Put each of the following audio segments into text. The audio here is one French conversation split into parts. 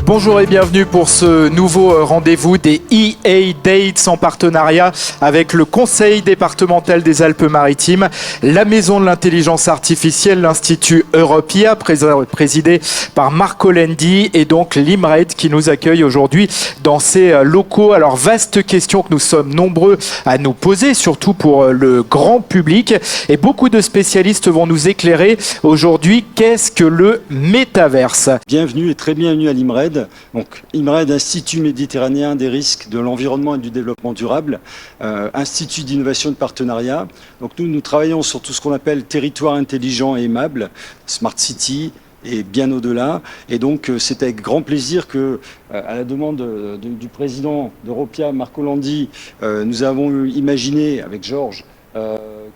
Bonjour et bienvenue pour ce nouveau rendez-vous des EA Dates en partenariat avec le Conseil départemental des Alpes-Maritimes, la Maison de l'intelligence artificielle, l'Institut Europia, présidé par Marco Lendi, et donc l'IMRED qui nous accueille aujourd'hui dans ses locaux. Alors, vaste question que nous sommes nombreux à nous poser, surtout pour le grand public, et beaucoup de spécialistes vont nous éclairer aujourd'hui. Qu'est-ce que le métaverse ? Bienvenue et très bienvenue à l'IMRED. Donc, IMRED, Institut méditerranéen des risques de l'environnement et du développement durable, Institut d'innovation et de partenariat. Donc nous travaillons sur tout ce qu'on appelle territoire intelligent et aimable, Smart City, et bien au-delà. Et donc, c'est avec grand plaisir que, à la demande du président d'Europia, Marco Lendi, nous avons imaginé, avec Georges,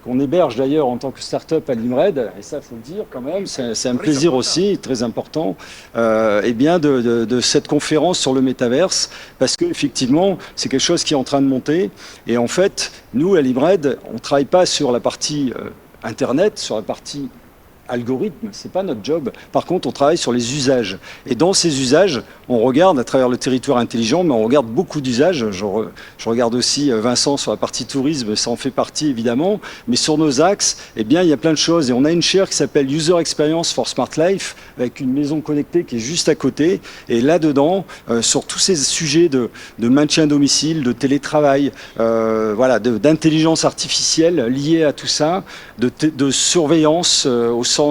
qu'on héberge d'ailleurs en tant que start-up à l'IMRED, et ça, il faut le dire quand même, c'est un plaisir aussi, très important, eh bien de cette conférence sur le métaverse, parce qu'effectivement, c'est quelque chose qui est en train de monter. Et en fait, nous, à l'IMRED, on ne travaille pas sur la partie Internet, sur la partie algorithme, c'est pas notre job. Par contre, on travaille sur les usages. Et dans ces usages, on regarde à travers le territoire intelligent, mais on regarde beaucoup d'usages. Je regarde aussi Vincent sur la partie tourisme, ça en fait partie évidemment. Mais sur nos axes, eh bien, il y a plein de choses. Et on a une chaire qui s'appelle User Experience for Smart Life, avec une maison connectée qui est juste à côté. Et là-dedans, sur tous ces sujets de maintien à domicile, de télétravail, voilà, d'intelligence artificielle liée à tout ça, de surveillance au sens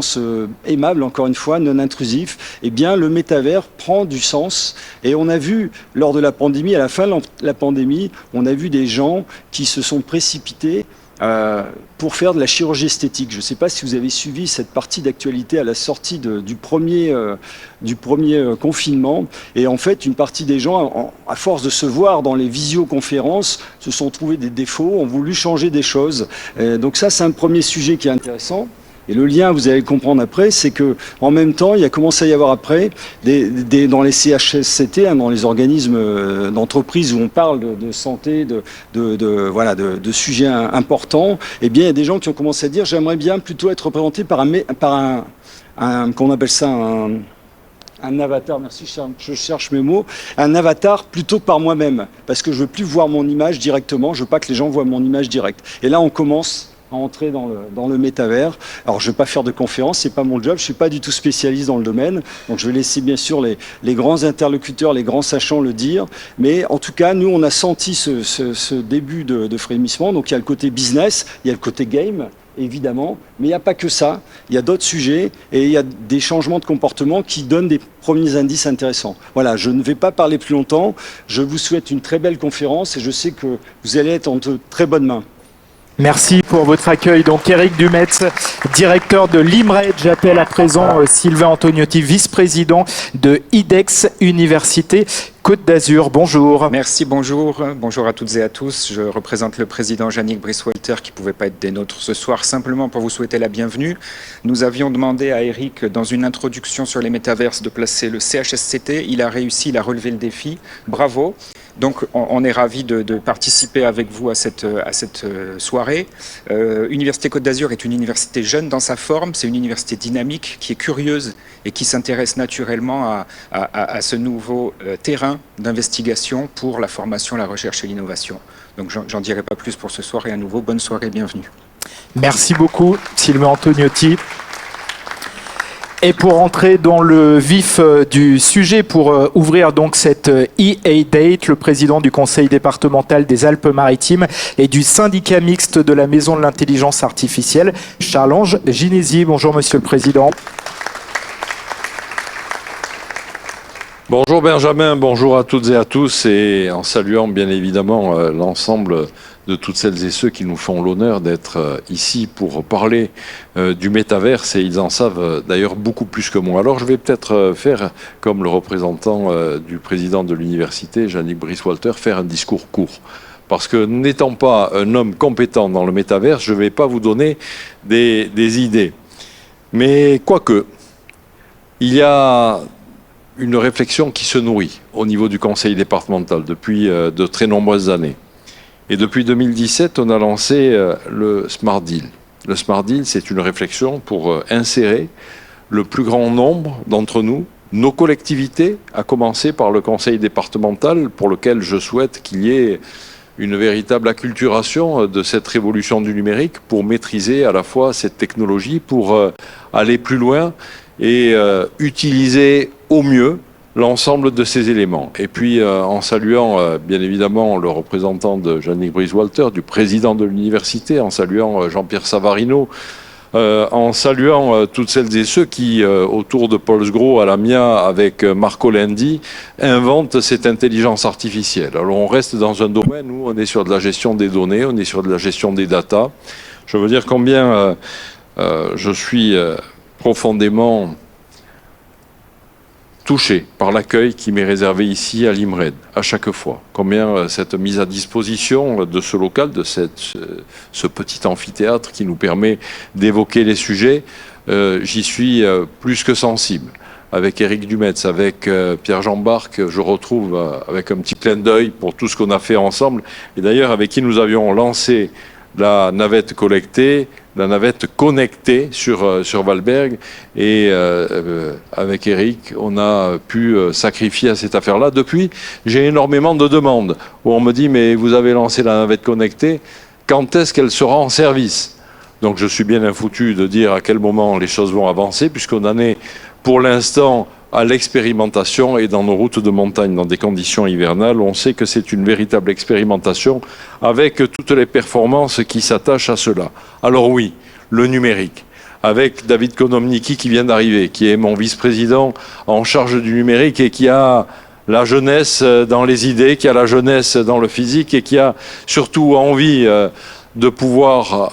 aimable, encore une fois, non intrusif, eh bien, le métavers prend du sens. Et on a vu, lors de la pandémie, à la fin de la pandémie, on a vu des gens qui se sont précipités pour faire de la chirurgie esthétique. Je ne sais pas si vous avez suivi cette partie d'actualité à la sortie du premier confinement. Et en fait, une partie des gens, à force de se voir dans les visioconférences, se sont trouvés des défauts, ont voulu changer des choses. Donc ça, c'est un premier sujet qui est intéressant. Et le lien, vous allez le comprendre après, c'est que en même temps, il y a commencé à y avoir après, dans les CHSCT, hein, dans les organismes d'entreprise où on parle de santé, de sujets importants, eh bien, il y a des gens qui ont commencé à dire, j'aimerais bien plutôt être représenté par qu'on appelle ça un avatar, merci, je cherche mes mots, un avatar plutôt que par moi-même, parce que je veux plus voir mon image directement, je veux pas que les gens voient mon image directe. Et là, on commence à entrer dans le métavers. Alors, je ne vais pas faire de conférence, c'est pas mon job, je suis pas du tout spécialiste dans le domaine, donc je vais laisser bien sûr les grands interlocuteurs, les grands sachants le dire, mais en tout cas, nous, on a senti ce début de frémissement, donc il y a le côté business, il y a le côté game, évidemment, mais il n'y a pas que ça, il y a d'autres sujets, et il y a des changements de comportement qui donnent des premiers indices intéressants. Voilà, je ne vais pas parler plus longtemps, je vous souhaite une très belle conférence, et je sais que vous allez être en de très bonnes mains. Merci pour votre accueil. Donc Eric Dumetz, directeur de l'IMRED. J'appelle à présent Sylvain Antoniotti, vice-président de IDEX Université Côte d'Azur. Bonjour. Merci, bonjour. Bonjour à toutes et à tous. Je représente le président Yannick Brice-Walter qui ne pouvait pas être des nôtres ce soir, simplement pour vous souhaiter la bienvenue. Nous avions demandé à Eric, dans une introduction sur les métaverses, de placer le CHSCT. Il a réussi, il a relevé le défi. Bravo. Donc, on est ravis de participer avec vous à cette soirée. Université Côte d'Azur est une université jeune dans sa forme. C'est une université dynamique qui est curieuse et qui s'intéresse naturellement à ce nouveau terrain d'investigation pour la formation, la recherche et l'innovation. Donc, j'en dirai pas plus pour ce soir et à nouveau, bonne soirée, bienvenue. Merci beaucoup, Sylvain Antoniotti. Et pour entrer dans le vif du sujet, pour ouvrir donc cette EA Date, le président du Conseil départemental des Alpes-Maritimes et du syndicat mixte de la Maison de l'intelligence artificielle, Charles-Ange Ginesi. Bonjour Monsieur le Président. Bonjour Benjamin, bonjour à toutes et à tous, et en saluant bien évidemment l'ensemble de toutes celles et ceux qui nous font l'honneur d'être ici pour parler du métaverse, et ils en savent d'ailleurs beaucoup plus que moi. Alors je vais peut-être faire, comme le représentant du président de l'université, Yannick Brice-Walter, faire un discours court. Parce que n'étant pas un homme compétent dans le métaverse, je ne vais pas vous donner des idées. Mais quoique, il y a une réflexion qui se nourrit au niveau du conseil départemental depuis de très nombreuses années. Et depuis 2017, on a lancé le Smart Deal. Le Smart Deal, c'est une réflexion pour insérer le plus grand nombre d'entre nous nos collectivités, à commencer par le conseil départemental, pour lequel je souhaite qu'il y ait une véritable acculturation de cette révolution du numérique pour maîtriser à la fois cette technologie, pour aller plus loin et utiliser au mieux l'ensemble de ces éléments. Et puis en saluant bien évidemment le représentant de Yannick Brice-Walter, du président de l'université, en saluant Jean-Pierre Savarino, en saluant toutes celles et ceux qui, autour de Paul Sgro à Lamia, avec Marco Lendi, inventent cette intelligence artificielle. Alors on reste dans un domaine où on est sur de la gestion des données, on est sur de la gestion des data. Je veux dire combien je suis profondément touché par l'accueil qui m'est réservé ici à l'IMRED, à chaque fois. Combien cette mise à disposition de ce local, de ce petit amphithéâtre qui nous permet d'évoquer les sujets, j'y suis plus que sensible. Avec Éric Dumetz, avec Pierre-Jean Barque, je retrouve avec un petit clin d'œil pour tout ce qu'on a fait ensemble, et d'ailleurs avec qui nous avions lancé la navette collectée, la navette connectée sur Valberg, et avec Eric, on a pu sacrifier à cette affaire-là. Depuis, j'ai énormément de demandes où on me dit « mais vous avez lancé la navette connectée, quand est-ce qu'elle sera en service ?» Donc je suis bien infoutu de dire à quel moment les choses vont avancer, puisqu'on en est pour l'instant à l'expérimentation, et dans nos routes de montagne, dans des conditions hivernales, on sait que c'est une véritable expérimentation avec toutes les performances qui s'attachent à cela. Alors oui, le numérique, avec David Konomniki qui vient d'arriver, qui est mon vice-président en charge du numérique et qui a la jeunesse dans les idées, qui a la jeunesse dans le physique et qui a surtout envie de pouvoir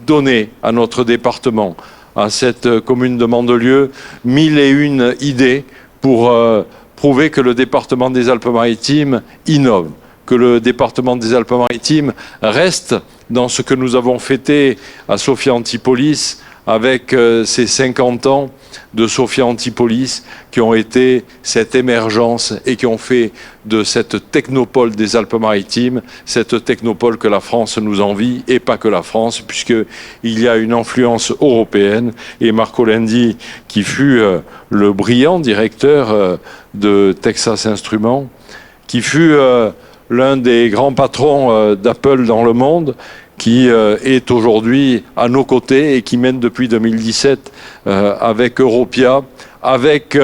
donner à notre département, à cette commune de Mandelieu, 1001 idées pour prouver que le département des Alpes-Maritimes innove, que le département des Alpes-Maritimes reste dans ce que nous avons fêté à Sophia Antipolis avec ces 50 ans de Sophia Antipolis qui ont été cette émergence et qui ont fait de cette technopole des Alpes-Maritimes, cette technopole que la France nous envie, et pas que la France, puisqu'il y a une influence européenne. Et Marco Lendi, qui fut le brillant directeur de Texas Instruments, qui fut l'un des grands patrons d'Apple dans le monde, qui est aujourd'hui à nos côtés et qui mène depuis 2017 avec Europia, avec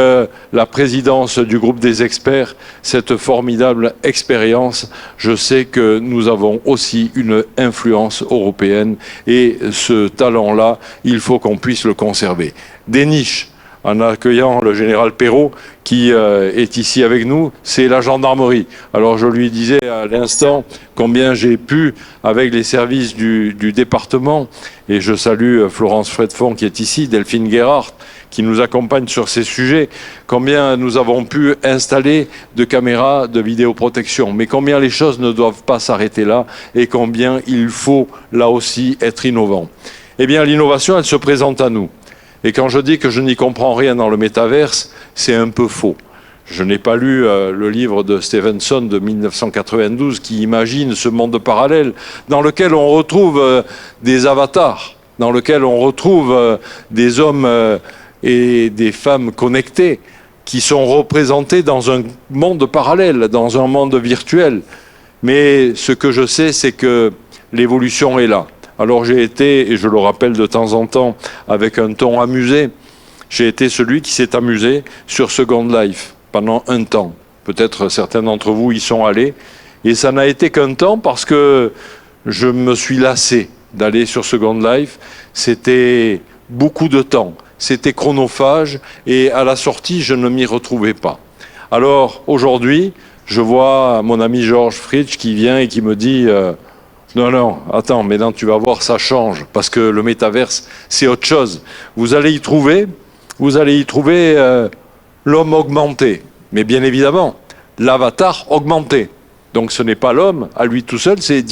la présidence du groupe des experts, cette formidable expérience. Je sais que nous avons aussi une influence européenne et ce talent-là, il faut qu'on puisse le conserver. Des niches, en accueillant le général Perrault, qui est ici avec nous, c'est la gendarmerie. Alors je lui disais à l'instant combien j'ai pu, avec les services du département, et je salue Florence Fredfond qui est ici, Delphine Guérard, qui nous accompagne sur ces sujets, combien nous avons pu installer de caméras de vidéoprotection, mais combien les choses ne doivent pas s'arrêter là, et combien il faut là aussi être innovant. Eh bien l'innovation, elle se présente à nous. Et quand je dis que je n'y comprends rien dans le métaverse, c'est un peu faux. Je n'ai pas lu le livre de Stevenson de 1992 qui imagine ce monde parallèle dans lequel on retrouve des avatars, dans lequel on retrouve des hommes et des femmes connectés qui sont représentés dans un monde parallèle, dans un monde virtuel. Mais ce que je sais, c'est que l'évolution est là. Alors j'ai été, et je le rappelle de temps en temps avec un ton amusé, j'ai été celui qui s'est amusé sur Second Life pendant un temps. Peut-être certains d'entre vous y sont allés. Et ça n'a été qu'un temps parce que je me suis lassé d'aller sur Second Life. C'était beaucoup de temps, c'était chronophage et à la sortie, je ne m'y retrouvais pas. Alors aujourd'hui, je vois mon ami Georges Fritsch qui vient et qui me dit... Non, attends, mais non, tu vas voir, ça change, parce que le métaverse, c'est autre chose. Vous allez y trouver l'homme augmenté, mais bien évidemment, l'avatar augmenté. Donc ce n'est pas l'homme à lui tout seul, c'est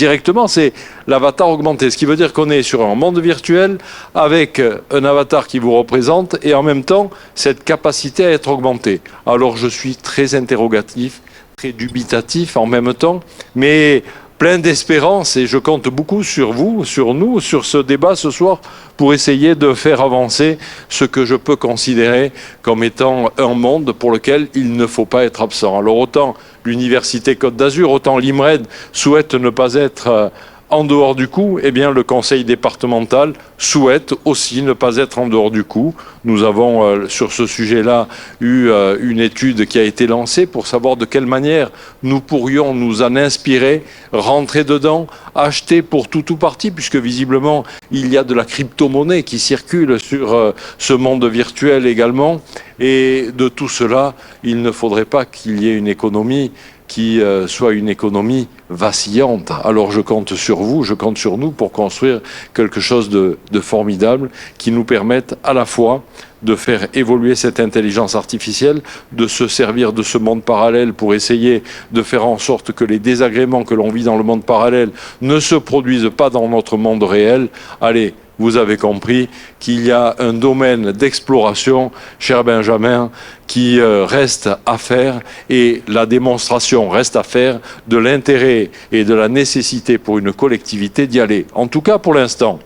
l'avatar augmenté. Ce qui veut dire qu'on est sur un monde virtuel avec un avatar qui vous représente et en même temps, cette capacité à être augmenté. Alors je suis très interrogatif, très dubitatif en même temps, mais plein d'espérance et je compte beaucoup sur vous, sur nous, sur ce débat ce soir pour essayer de faire avancer ce que je peux considérer comme étant un monde pour lequel il ne faut pas être absent. Alors autant l'Université Côte d'Azur, autant l'IMRED souhaite ne pas être en dehors du coup, eh bien le conseil départemental souhaite aussi ne pas être en dehors du coup. Nous avons sur ce sujet-là eu une étude qui a été lancée pour savoir de quelle manière nous pourrions nous en inspirer, rentrer dedans, acheter pour tout ou partie, puisque visiblement il y a de la crypto-monnaie qui circule sur ce monde virtuel également. Et de tout cela, il ne faudrait pas qu'il y ait une économie qui soit une économie vacillante. Alors je compte sur vous, je compte sur nous pour construire quelque chose de formidable qui nous permette à la fois de faire évoluer cette intelligence artificielle, de se servir de ce monde parallèle pour essayer de faire en sorte que les désagréments que l'on vit dans le monde parallèle ne se produisent pas dans notre monde réel. Allez, vous avez compris qu'il y a un domaine d'exploration, cher Benjamin, qui reste à faire et la démonstration reste à faire de l'intérêt et de la nécessité pour une collectivité d'y aller. En tout cas, pour l'instant,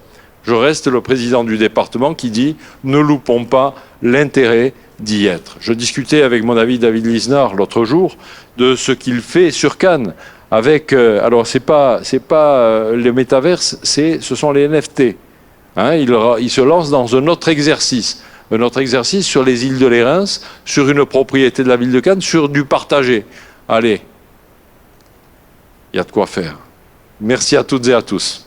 je reste le président du département qui dit « ne loupons pas l'intérêt d'y être ». Je discutais avec mon ami David Lisnard l'autre jour de ce qu'il fait sur Cannes avec, alors c'est pas les métaverses, ce sont les NFT. Hein, il se lance dans un autre exercice sur les îles de Lérins, sur une propriété de la ville de Cannes, sur du partagé. Allez, il y a de quoi faire. Merci à toutes et à tous.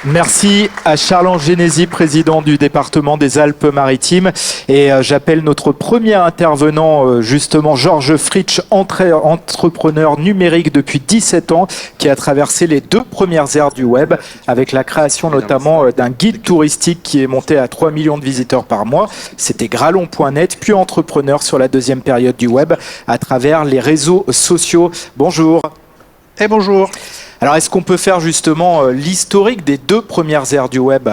Merci à Charles Genesi, président du département des Alpes-Maritimes. Et j'appelle notre premier intervenant, justement, Georges Fritsch, entrepreneur numérique depuis 17 ans, qui a traversé les 2 premières ères du web, avec la création notamment d'un guide touristique qui est monté à 3 millions de visiteurs par mois. C'était gralon.net, puis entrepreneur sur la 2e période du web, à travers les réseaux sociaux. Bonjour. Et bonjour. Alors, est-ce qu'on peut faire justement l'historique des 2 premières ères du web ?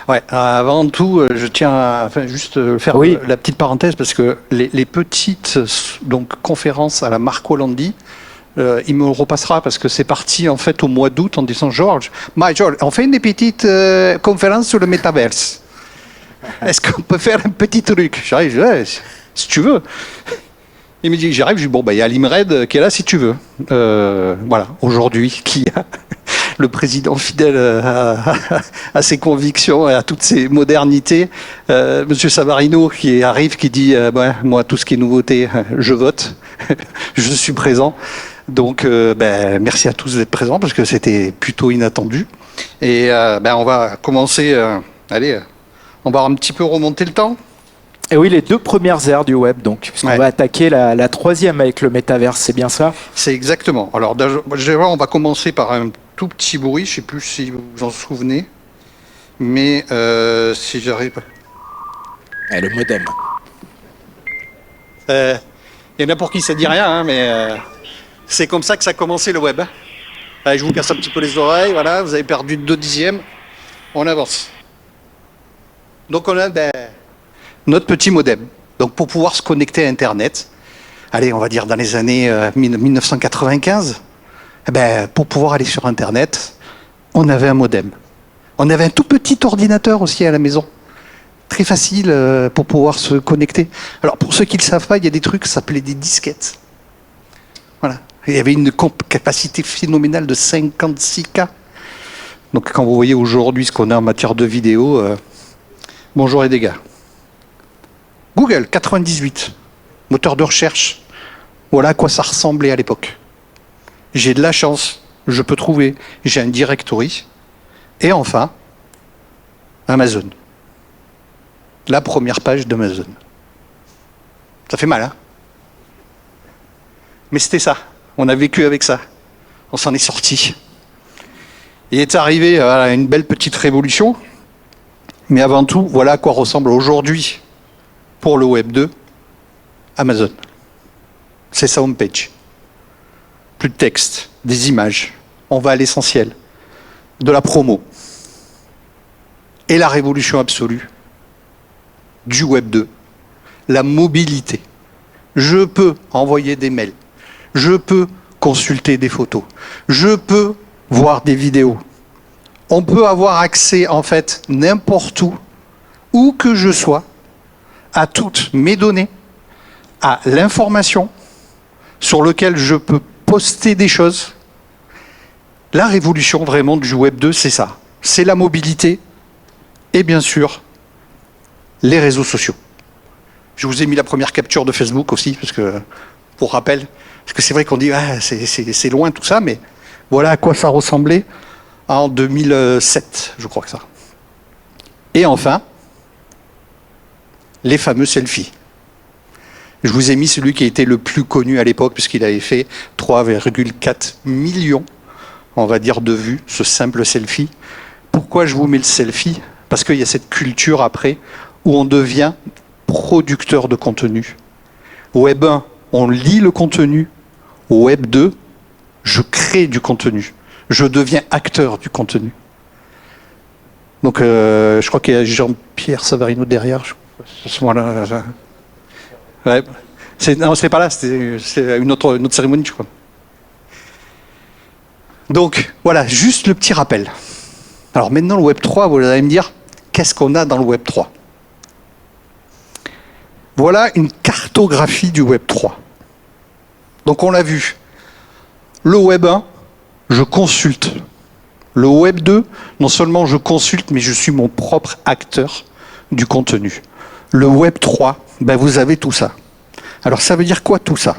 Ouais, avant tout, je tiens à juste faire la petite parenthèse parce que les petites conférences à la Marco Landi, il me repassera parce que c'est parti en fait au mois d'août en disant Georges, on fait une petite conférence sur le métaverse. Est-ce qu'on peut faire un petit truc ? J'arrive, si tu veux. Il me dit, j'arrive, je dis, bon, il y a l'IMRED qui est là si tu veux. Voilà, aujourd'hui, qui a le président fidèle à ses convictions et à toutes ses modernités. Monsieur Savarino qui arrive, qui dit, moi, tout ce qui est nouveauté, je vote, je suis présent. Donc, merci à tous d'être présents parce que c'était plutôt inattendu. Et on va commencer, on va un petit peu remonter le temps. Et oui, les 2 premières ères du web, donc, puisqu'on va attaquer la 3e avec le métaverse, c'est bien ça ? C'est exactement. Alors, on va commencer par un tout petit bruit, je ne sais plus si vous vous en souvenez, mais si j'arrive... Le modem. Il y en a pour qui ça dit rien, mais c'est comme ça que ça a commencé le web. Allez, je vous casse un petit peu les oreilles, voilà, vous avez perdu 2 dixièmes, on avance. Donc on a... notre petit modem, donc pour pouvoir se connecter à Internet, allez, on va dire dans les années 1995, pour pouvoir aller sur Internet, on avait un modem. On avait un tout petit ordinateur aussi à la maison, très facile pour pouvoir se connecter. Alors pour ceux qui ne le savent pas, il y a des trucs qui s'appelaient des disquettes. Voilà, il y avait une capacité phénoménale de 56K. Donc quand vous voyez aujourd'hui ce qu'on a en matière de vidéo, bonjour et dégâts. Google, 98, moteur de recherche. Voilà à quoi ça ressemblait à l'époque. J'ai de la chance, je peux trouver, j'ai un directory. Et enfin, Amazon. La première page d'Amazon. Ça fait mal, hein ? Mais c'était ça. On a vécu avec ça. On s'en est sorti. Il est arrivé une belle petite révolution. Mais avant tout, voilà à quoi ressemble aujourd'hui, pour le Web 2, Amazon. C'est sa homepage. Plus de texte, des images. On va à l'essentiel. De la promo. Et la révolution absolue du Web 2. La mobilité. Je peux envoyer des mails. je peux consulter des photos, je peux voir des vidéos. On peut avoir accès, en fait, n'importe où que je sois, à toutes mes données, à l'information sur laquelle je peux poster des choses. La révolution vraiment du Web 2, c'est ça. C'est la mobilité et bien sûr les réseaux sociaux. Je vous ai mis la première capture de Facebook aussi, parce que, pour rappel, parce que c'est vrai qu'on dit ah, c'est loin tout ça, mais voilà à quoi ça ressemblait en 2007, je crois que ça. Et enfin, les fameux selfies. Je vous ai mis celui qui a été le plus connu à l'époque, puisqu'il avait fait 3,4 millions, on va dire, de vues, ce simple selfie. Pourquoi je vous mets le selfie? Parce qu'il y a cette culture après, où on devient producteur de contenu. Web 1, on lit le contenu. Web 2, je crée du contenu. Je deviens acteur du contenu. Donc, je crois qu'il y a Jean-Pierre Savarino derrière. À ce moment-là. Ouais. Non, c'est pas là, c'est une autre cérémonie, je crois. Donc, voilà, juste le petit rappel. Alors maintenant, le Web 3, vous allez me dire, qu'est-ce qu'on a dans le Web 3? Voilà une cartographie du Web 3. Donc on l'a vu. Le Web 1, je consulte. Le Web 2, non seulement je consulte, mais je suis mon propre acteur du contenu. Le Web 3, ben vous avez tout ça. Alors ça veut dire quoi tout ça?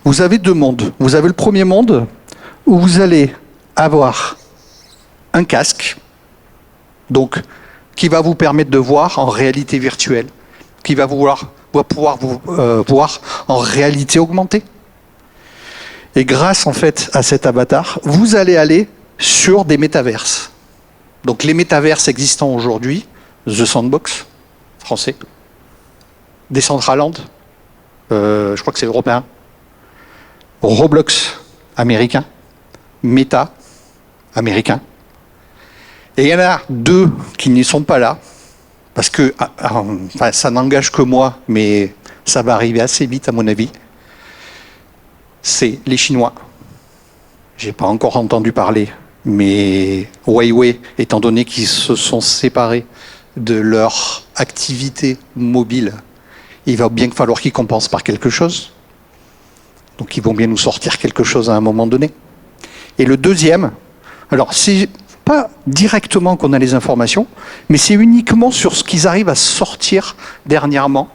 Vous avez deux mondes. Vous avez le premier monde où vous allez avoir un casque, donc qui va vous permettre de voir en réalité virtuelle, qui va pouvoir vous voir en réalité augmentée. Et grâce en fait à cet avatar, vous allez aller sur des métaverses. Donc les métaverses existants aujourd'hui, The Sandbox, français, Decentraland, je crois que c'est européen, Roblox, américain, Meta, américain. Et il y en a deux qui n'y sont pas là, parce que enfin, ça n'engage que moi, mais ça va arriver assez vite à mon avis. C'est les Chinois. J'ai pas encore entendu parler, mais Huawei, étant donné qu'ils se sont séparés de leur activité mobile, il va bien falloir qu'ils compensent par quelque chose. Donc ils vont bien nous sortir quelque chose à un moment donné. Et le deuxième, alors c'est pas directement qu'on a les informations, mais c'est uniquement sur ce qu'ils arrivent à sortir dernièrement,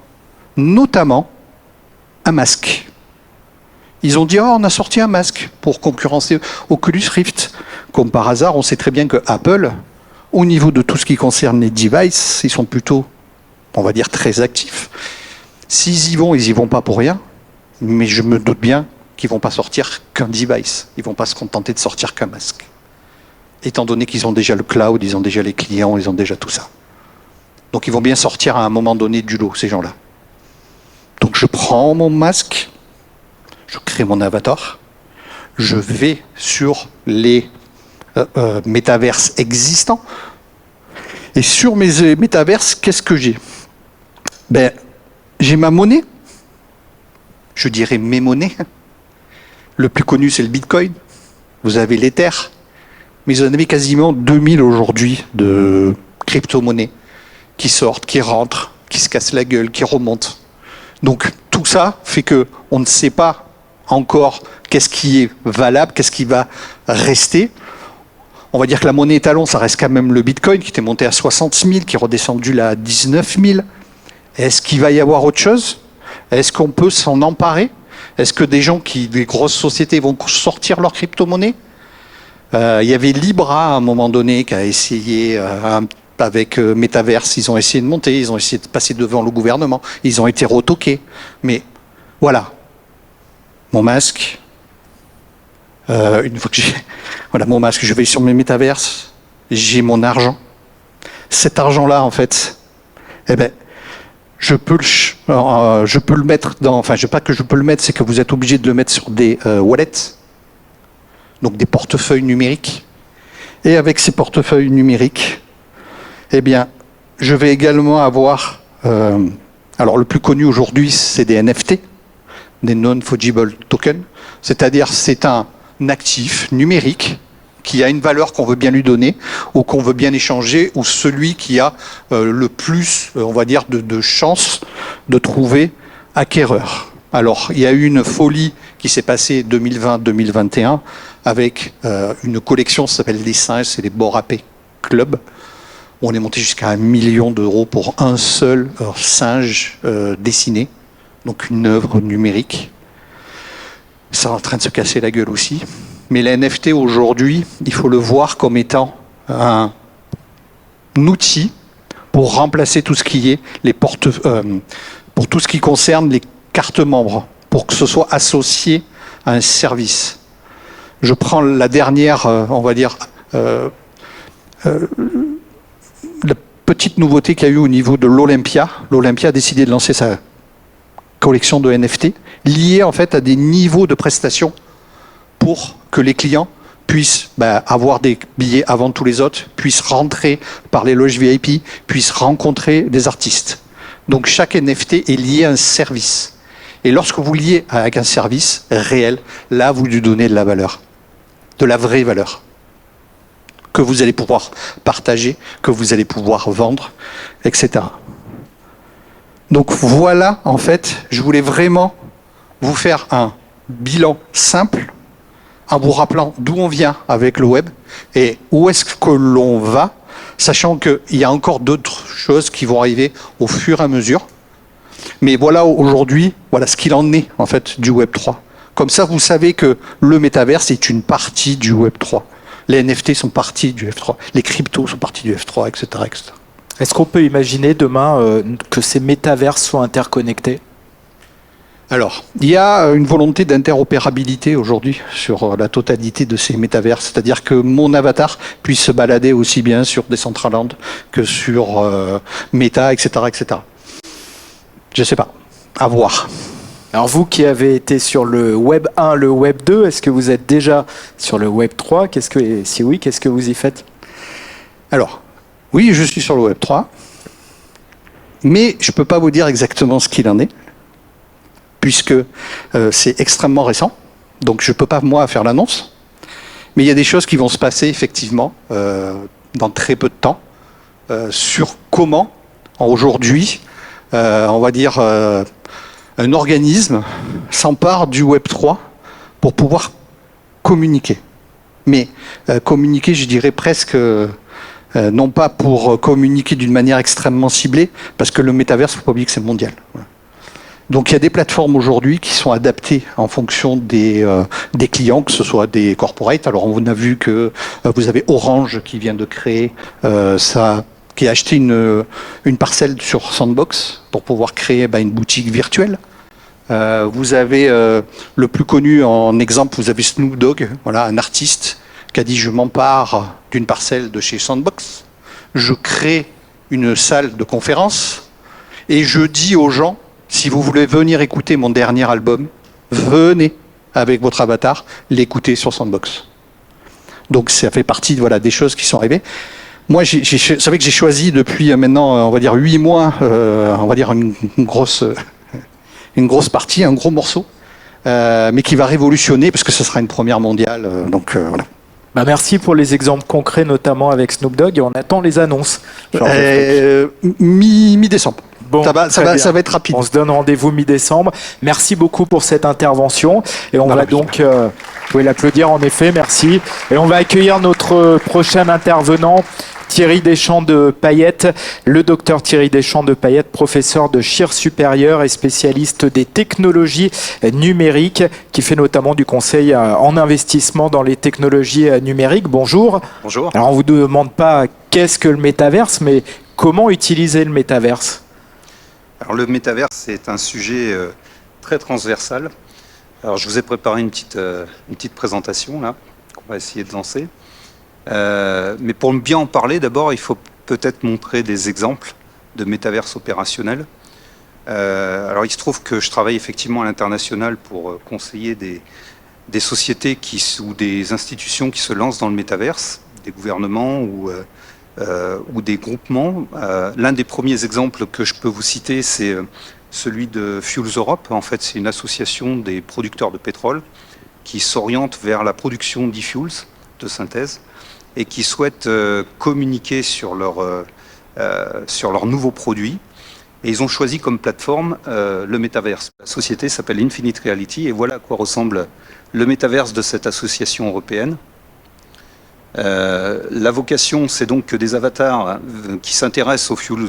notamment un masque. Ils ont dit oh, on a sorti un masque pour concurrencer Oculus Rift. Comme par hasard, on sait très bien que Apple, au niveau de tout ce qui concerne les devices, ils sont plutôt, on va dire, très actifs. S'ils y vont, ils y vont pas pour rien, mais je me doute bien qu'ils vont pas sortir qu'un device. Ils vont pas se contenter de sortir qu'un masque. Étant donné qu'ils ont déjà le cloud, ils ont déjà les clients, ils ont déjà tout ça. Donc ils vont bien sortir à un moment donné du lot, ces gens-là. Donc je prends mon masque, je crée mon avatar, je vais sur les métaverses existants, et sur mes métaverses, qu'est-ce que j'ai? Ben, j'ai ma monnaie, je dirais mes monnaies. Le plus connu, c'est le Bitcoin. Vous avez l'Ether. Mais vous en avez quasiment 2000 aujourd'hui de crypto-monnaies qui sortent, qui rentrent, qui se cassent la gueule, qui remontent. Donc tout ça fait que on ne sait pas encore qu'est-ce qui est valable, qu'est-ce qui va rester. On va dire que la monnaie étalon, ça reste quand même le Bitcoin qui était monté à 60 000, qui est redescendu là à 19 000. Est-ce qu'il va y avoir autre chose? Est-ce qu'on peut s'en emparer? Est-ce que des grosses sociétés vont sortir leur crypto-monnaie? Il y avait Libra à un moment donné qui a essayé avec Metaverse, ils ont essayé de monter, ils ont essayé de passer devant le gouvernement, ils ont été retoqués. Mais voilà, mon masque, une fois que j'ai voilà mon masque, je vais sur mes métaverses, j'ai mon argent. Cet argent-là, en fait, eh ben, je peux le mettre dans, enfin, pas que je peux le mettre, c'est que vous êtes obligé de le mettre sur des wallets, donc des portefeuilles numériques. Et avec ces portefeuilles numériques, eh bien, je vais également avoir, alors le plus connu aujourd'hui, c'est des NFT, des non-fungible tokens, c'est-à-dire c'est un actif numérique qui a une valeur qu'on veut bien lui donner ou qu'on veut bien échanger, ou celui qui a le plus, on va dire, de chances de trouver acquéreur. Alors, il y a eu une folie qui s'est passée 2020-2021 avec une collection qui s'appelle Les Singes, c'est les Borapé Club. On est monté jusqu'à 1 million d'euros pour un seul singe dessiné, donc une œuvre numérique. Ça est en train de se casser la gueule aussi. Mais les NFT aujourd'hui, il faut le voir comme étant un outil pour remplacer tout ce qui est pour tout ce qui concerne les cartes membres, pour que ce soit associé à un service. Je prends la dernière, on va dire, la petite nouveauté qu'il y a eu au niveau de l'Olympia. L'Olympia a décidé de lancer sa collection de NFT liée en fait à des niveaux de prestations pour que les clients puissent avoir des billets avant tous les autres, puissent rentrer par les loges VIP, puissent rencontrer des artistes. Donc chaque NFT est lié à un service. Et lorsque vous liez avec un service réel, là vous lui donnez de la valeur, de la vraie valeur, que vous allez pouvoir partager, que vous allez pouvoir vendre, etc. Donc voilà, en fait, je voulais vraiment vous faire un bilan simple, en vous rappelant d'où on vient avec le web et où est-ce que l'on va, sachant qu'il y a encore d'autres choses qui vont arriver au fur et à mesure. Mais voilà aujourd'hui, voilà ce qu'il en est en fait du Web 3. Comme ça, vous savez que le métaverse est une partie du Web 3. Les NFT sont partie du F3, les cryptos sont partie du F3, etc., etc. Est-ce qu'on peut imaginer demain que ces métaverses soient interconnectés ? Alors, il y a une volonté d'interopérabilité aujourd'hui sur la totalité de ces métavers, c'est-à-dire que mon avatar puisse se balader aussi bien sur Decentraland que sur Meta, etc., etc. Je sais pas, à voir. Alors vous qui avez été sur le Web 1, le Web 2, est-ce que vous êtes déjà sur le Web 3 ? Si oui, qu'est-ce que vous y faites ? Alors, oui, je suis sur le Web 3, mais je ne peux pas vous dire exactement ce qu'il en est, puisque c'est extrêmement récent, donc je ne peux pas, moi, faire l'annonce. Mais il y a des choses qui vont se passer, effectivement, dans très peu de temps, sur comment, aujourd'hui, on va dire, un organisme s'empare du Web 3 pour pouvoir communiquer. Mais communiquer, je dirais presque, non pas pour communiquer d'une manière extrêmement ciblée, parce que le métaverse, il ne faut pas oublier que c'est mondial. Voilà. Donc il y a des plateformes aujourd'hui qui sont adaptées en fonction des clients, que ce soit des corporates. Alors on a vu que vous avez Orange qui vient de créer qui a acheté une parcelle sur Sandbox pour pouvoir créer une boutique virtuelle. Vous avez le plus connu en exemple, vous avez Snoop Dogg, voilà, un artiste qui a dit je m'empare d'une parcelle de chez Sandbox, je crée une salle de conférence et je dis aux gens, si vous voulez venir écouter mon dernier album, venez avec votre avatar l'écouter sur Sandbox. Donc ça fait partie des choses qui sont arrivées. Moi, c'est vrai que j'ai choisi depuis maintenant, on va dire 8 mois, on va dire une grosse partie, un gros morceau, mais qui va révolutionner parce que ce sera une première mondiale. Voilà. Merci pour les exemples concrets, notamment avec Snoop Dogg, et on attend les annonces. Mi-décembre. Bon, ça va être rapide. On se donne rendez-vous mi-décembre. Merci beaucoup pour cette intervention. Et on va donc, vous pouvez l'applaudir en effet, merci. Et on va accueillir notre prochain intervenant, Thierry Deschamps de Payette, le docteur Thierry Deschamps de Payette, professeur de chaire supérieure et spécialiste des technologies numériques, qui fait notamment du conseil en investissement dans les technologies numériques. Bonjour. Bonjour. Alors on ne vous demande pas qu'est-ce que le métaverse, mais comment utiliser le métaverse ? Alors le métaverse, c'est un sujet très transversal. Alors je vous ai préparé une petite présentation là, qu'on va essayer de lancer. Mais pour bien en parler, d'abord, il faut peut-être montrer des exemples de métaverse opérationnel. Alors il se trouve que je travaille effectivement à l'international pour conseiller des sociétés ou des institutions qui se lancent dans le métaverse, des gouvernements ou des groupements. L'un des premiers exemples que je peux vous citer, c'est celui de Fuels Europe. En fait, c'est une association des producteurs de pétrole qui s'oriente vers la production d'e-fuels de synthèse et qui souhaitent communiquer sur leurs nouveaux produits. Et ils ont choisi comme plateforme le métaverse. La société s'appelle Infinite Reality et voilà à quoi ressemble le métaverse de cette association européenne. La vocation, c'est donc que des avatars qui s'intéressent aux fuels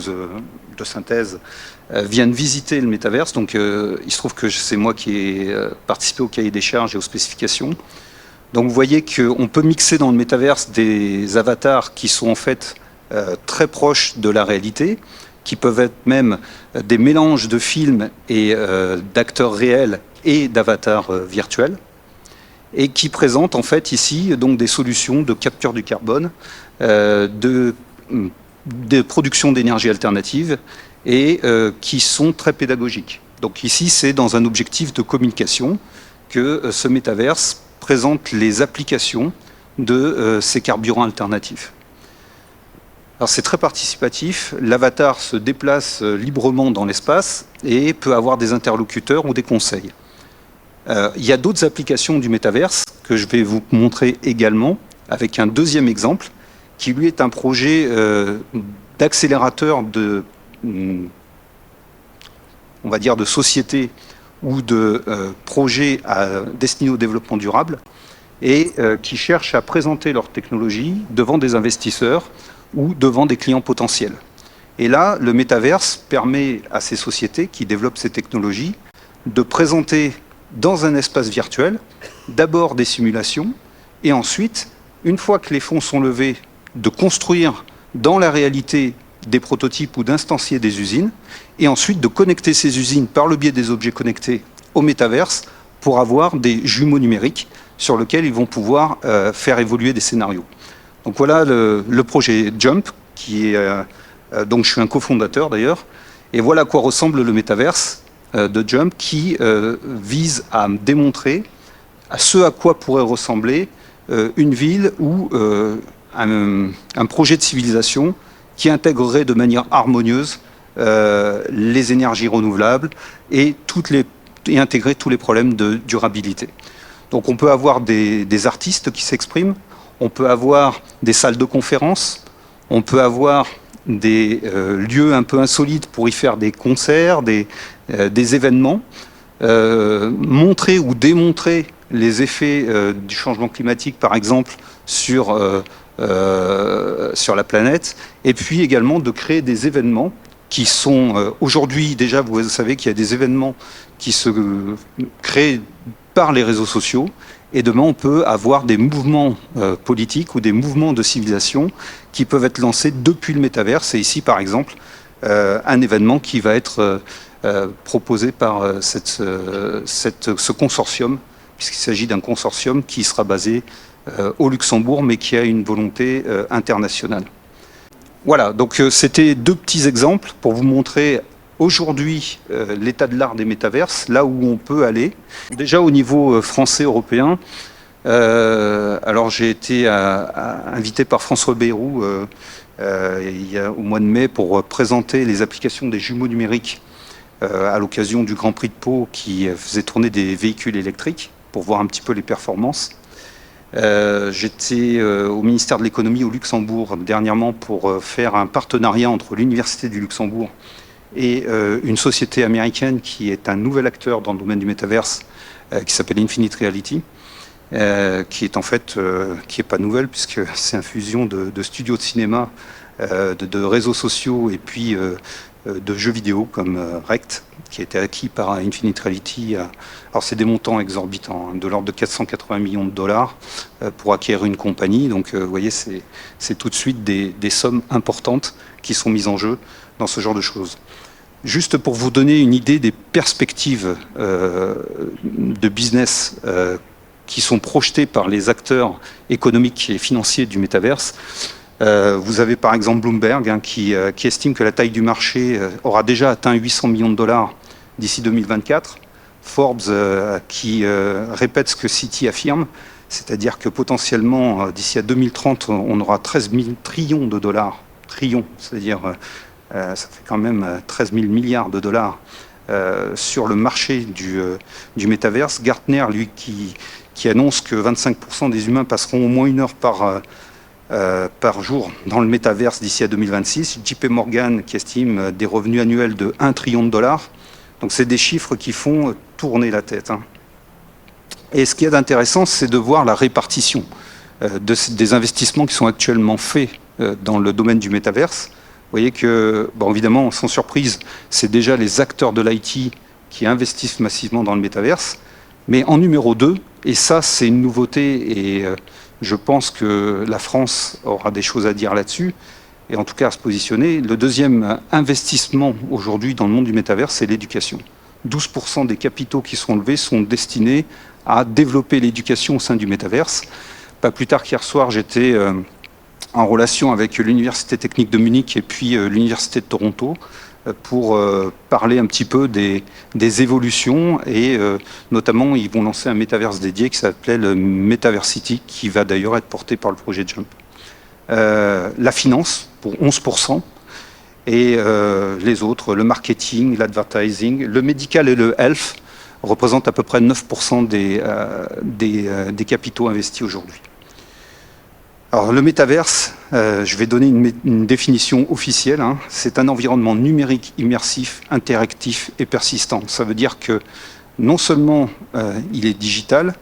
de synthèse viennent visiter le métaverse. Donc il se trouve que c'est moi qui ai participé au cahier des charges et aux spécifications. Donc vous voyez qu'on peut mixer dans le métaverse des avatars qui sont en fait très proches de la réalité, qui peuvent être même des mélanges de films et d'acteurs réels et d'avatars virtuels, et qui présentent en fait ici donc des solutions de capture du carbone, de production d'énergie alternative, et qui sont très pédagogiques. Donc ici, c'est dans un objectif de communication que ce métaverse présente les applications de ces carburants alternatifs. Alors c'est très participatif, l'avatar se déplace librement dans l'espace et peut avoir des interlocuteurs ou des conseils. Il y a d'autres applications du métaverse que je vais vous montrer également, avec un deuxième exemple, qui lui est un projet d'accélérateur de, on va dire, de société ou de projets destinés au développement durable, et qui cherchent à présenter leur technologie devant des investisseurs ou devant des clients potentiels. Et là, le métaverse permet à ces sociétés qui développent ces technologies de présenter dans un espace virtuel d'abord des simulations et ensuite, une fois que les fonds sont levés, de construire dans la réalité des prototypes ou d'instancier des usines et ensuite de connecter ces usines par le biais des objets connectés au métaverse pour avoir des jumeaux numériques sur lesquels ils vont pouvoir faire évoluer des scénarios. Donc voilà le projet JUMP, qui est, donc je suis un cofondateur d'ailleurs, et voilà à quoi ressemble le métaverse de JUMP, qui vise à démontrer à ce à quoi pourrait ressembler une ville ou un projet de civilisation qui intégrerait de manière harmonieuse les énergies renouvelables et intégrer tous les problèmes de durabilité. Donc on peut avoir des artistes qui s'expriment, on peut avoir des salles de conférence, on peut avoir des lieux un peu insolites pour y faire des concerts, des événements, montrer ou démontrer les effets du changement climatique, par exemple, sur la planète, et puis également de créer des événements qui sont aujourd'hui déjà, vous savez qu'il y a des événements qui se créent par les réseaux sociaux, et demain on peut avoir des mouvements politiques ou des mouvements de civilisation qui peuvent être lancés depuis le métaverse. Et ici par exemple un événement qui va être proposé par ce consortium, puisqu'il s'agit d'un consortium qui sera basé au Luxembourg mais qui a une volonté internationale. Voilà, donc c'était deux petits exemples pour vous montrer aujourd'hui l'état de l'art des métaverses, là où on peut aller. Déjà au niveau français, européen, alors j'ai été invité par François Bayrou au mois de mai pour présenter les applications des jumeaux numériques à l'occasion du Grand Prix de Pau qui faisait tourner des véhicules électriques pour voir un petit peu les performances. J'étais au ministère de l'économie au Luxembourg dernièrement pour faire un partenariat entre l'Université du Luxembourg et une société américaine qui est un nouvel acteur dans le domaine du métaverse qui s'appelle Infinite Reality, qui est en fait qui est pas nouvelle puisque c'est une fusion de studios de cinéma, de réseaux sociaux et puis de jeux vidéo comme Rect, qui a été acquis par Infinite Reality. Alors c'est des montants exorbitants, de l'ordre de 480 millions de dollars pour acquérir une compagnie. Donc vous voyez, c'est tout de suite des sommes importantes qui sont mises en jeu dans ce genre de choses. Juste pour vous donner une idée des perspectives de business qui sont projetées par les acteurs économiques et financiers du métaverse, vous avez par exemple Bloomberg qui estime que la taille du marché aura déjà atteint 800 millions de dollars d'ici 2024. Forbes qui répète ce que Citi affirme, c'est-à-dire que potentiellement d'ici à 2030 on aura 13 000 trillions de dollars, c'est-à-dire ça fait quand même 13 000 milliards de dollars sur le marché du métaverse. Gartner, lui, qui annonce que 25% des humains passeront au moins 1 heure par jour dans le métaverse d'ici à 2026. JP Morgan qui estime des revenus annuels de 1 trillion de dollars. Donc c'est des chiffres qui font tourner la tête. Et ce qui est intéressant, c'est de voir la répartition des investissements qui sont actuellement faits dans le domaine du métaverse. Vous voyez que, bon, évidemment, sans surprise, c'est déjà les acteurs de l'IT qui investissent massivement dans le métaverse. Mais en numéro 2, et ça c'est une nouveauté, et je pense que la France aura des choses à dire là-dessus, et en tout cas à se positionner, le deuxième investissement aujourd'hui dans le monde du métaverse, c'est l'éducation. 12% des capitaux qui sont levés sont destinés à développer l'éducation au sein du métaverse. Pas plus tard qu'hier soir, j'étais en relation avec l'Université technique de Munich et puis l'Université de Toronto pour parler un petit peu des évolutions et notamment ils vont lancer un métaverse dédié qui s'appelait le Metaversity qui va d'ailleurs être porté par le projet Jump. La finance pour 11% et les autres, le marketing, l'advertising, le médical et le health représentent à peu près 9% des capitaux investis aujourd'hui. Alors le métaverse, je vais donner une définition officielle, c'est un environnement numérique immersif, interactif et persistant. Ça veut dire que non seulement il est digital,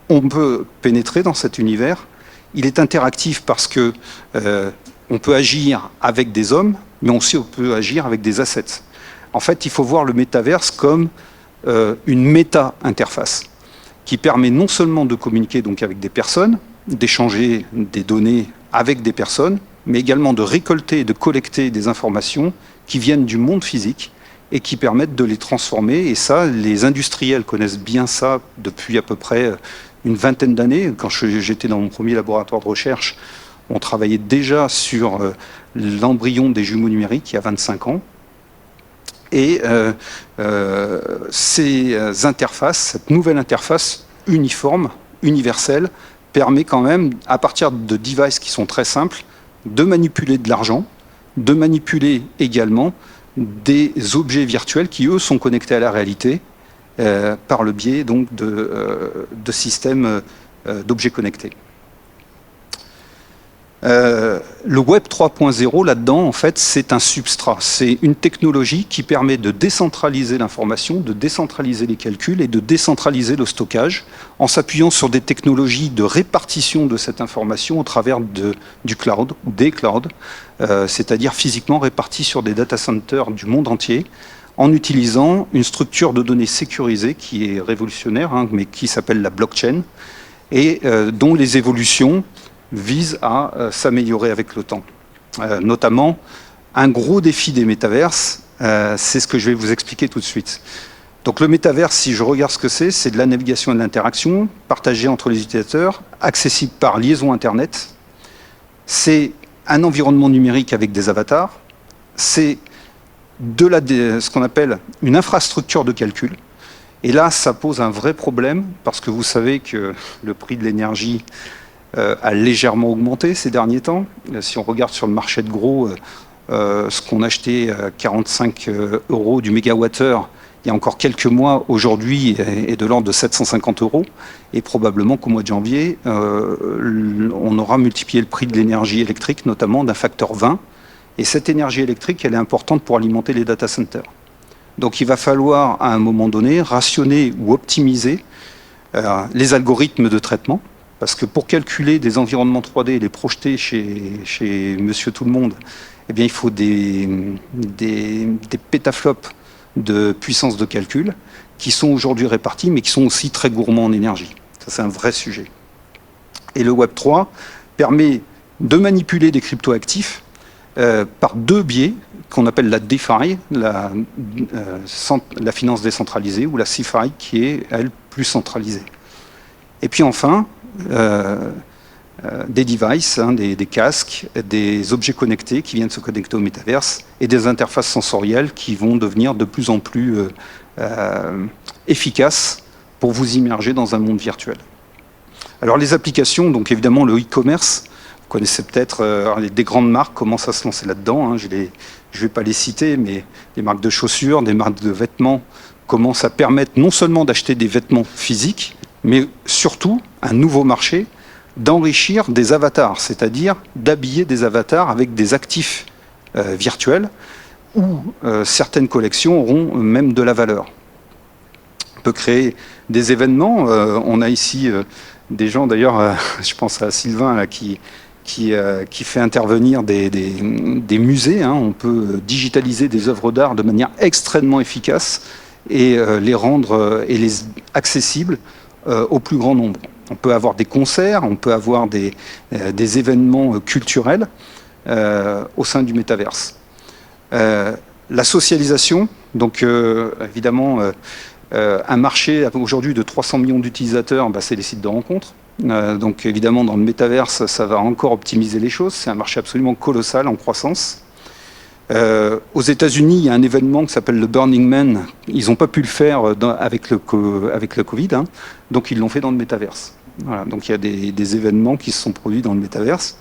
on peut pénétrer dans cet univers, il est interactif parce que on peut agir avec des hommes, mais aussi on peut agir avec des assets. En fait, il faut voir le métaverse comme une méta-interface qui permet non seulement de communiquer donc avec des personnes, d'échanger des données avec des personnes, mais également de récolter et de collecter des informations qui viennent du monde physique et qui permettent de les transformer. Et ça, les industriels connaissent bien ça depuis à peu près une vingtaine d'années. Quand j'étais dans mon premier laboratoire de recherche, on travaillait déjà sur l'embryon des jumeaux numériques il y a 25 ans. Et ces interfaces, cette nouvelle interface uniforme, universelle, permet quand même, à partir de devices qui sont très simples, de manipuler de l'argent, de manipuler également des objets virtuels qui, eux, sont connectés à la réalité par le biais donc, de systèmes d'objets connectés. Le Web 3.0, là-dedans, en fait, c'est un substrat. C'est une technologie qui permet de décentraliser l'information, de décentraliser les calculs et de décentraliser le stockage en s'appuyant sur des technologies de répartition de cette information au travers du cloud, des clouds, c'est-à-dire physiquement répartis sur des data centers du monde entier, en utilisant une structure de données sécurisée qui est révolutionnaire, mais qui s'appelle la blockchain, et dont les évolutions vise à s'améliorer avec le temps. Notamment, un gros défi des métaverses, c'est ce que je vais vous expliquer tout de suite. Donc le métaverse, si je regarde ce que c'est de la navigation et de l'interaction, partagée entre les utilisateurs, accessible par liaison Internet. C'est un environnement numérique avec des avatars. C'est ce qu'on appelle une infrastructure de calcul. Et là, ça pose un vrai problème, parce que vous savez que le prix de l'énergie a légèrement augmenté ces derniers temps. Si on regarde sur le marché de gros, ce qu'on achetait à 45 € du mégawattheure il y a encore quelques mois, aujourd'hui, est de l'ordre de 750 €. Et probablement qu'au mois de janvier, on aura multiplié le prix de l'énergie électrique, notamment d'un facteur 20. Et cette énergie électrique, elle est importante pour alimenter les data centers. Donc il va falloir, à un moment donné, rationner ou optimiser les algorithmes de traitement. Parce que pour calculer des environnements 3D et les projeter chez Monsieur Tout-le-Monde, eh bien, il faut des pétaflops de puissance de calcul qui sont aujourd'hui répartis, mais qui sont aussi très gourmands en énergie. Ça, c'est un vrai sujet. Et le Web 3 permet de manipuler des cryptoactifs par deux biais qu'on appelle la DeFi, la finance décentralisée, ou la CeFi, qui est, elle, plus centralisée. Et puis enfin, des devices, des casques, des objets connectés qui viennent se connecter au métaverse et des interfaces sensorielles qui vont devenir de plus en plus efficaces pour vous immerger dans un monde virtuel. Alors les applications, donc évidemment le e-commerce, connaissez peut-être des grandes marques commencent à se lancer là-dedans. Hein. Je ne vais pas les citer, mais des marques de chaussures, des marques de vêtements commencent à permettre non seulement d'acheter des vêtements physiques, mais surtout un nouveau marché d'enrichir des avatars, c'est-à-dire d'habiller des avatars avec des actifs virtuels où certaines collections auront même de la valeur. On peut créer des événements. On a ici des gens, d'ailleurs, je pense à Sylvain là, qui fait intervenir des musées. Hein. On peut digitaliser des œuvres d'art de manière extrêmement efficace et les rendre accessibles au plus grand nombre. On peut avoir des concerts, on peut avoir des événements culturels au sein du métaverse. La socialisation, donc évidemment, un marché aujourd'hui de 300 millions d'utilisateurs, c'est les sites de rencontres. Donc évidemment, dans le métaverse, ça va encore optimiser les choses. C'est un marché absolument colossal en croissance. Aux États-Unis, il y a un événement qui s'appelle le Burning Man. Ils n'ont pas pu le faire avec le Covid, hein, donc ils l'ont fait dans le métaverse. Voilà, donc il y a des événements qui se sont produits dans le métaverse.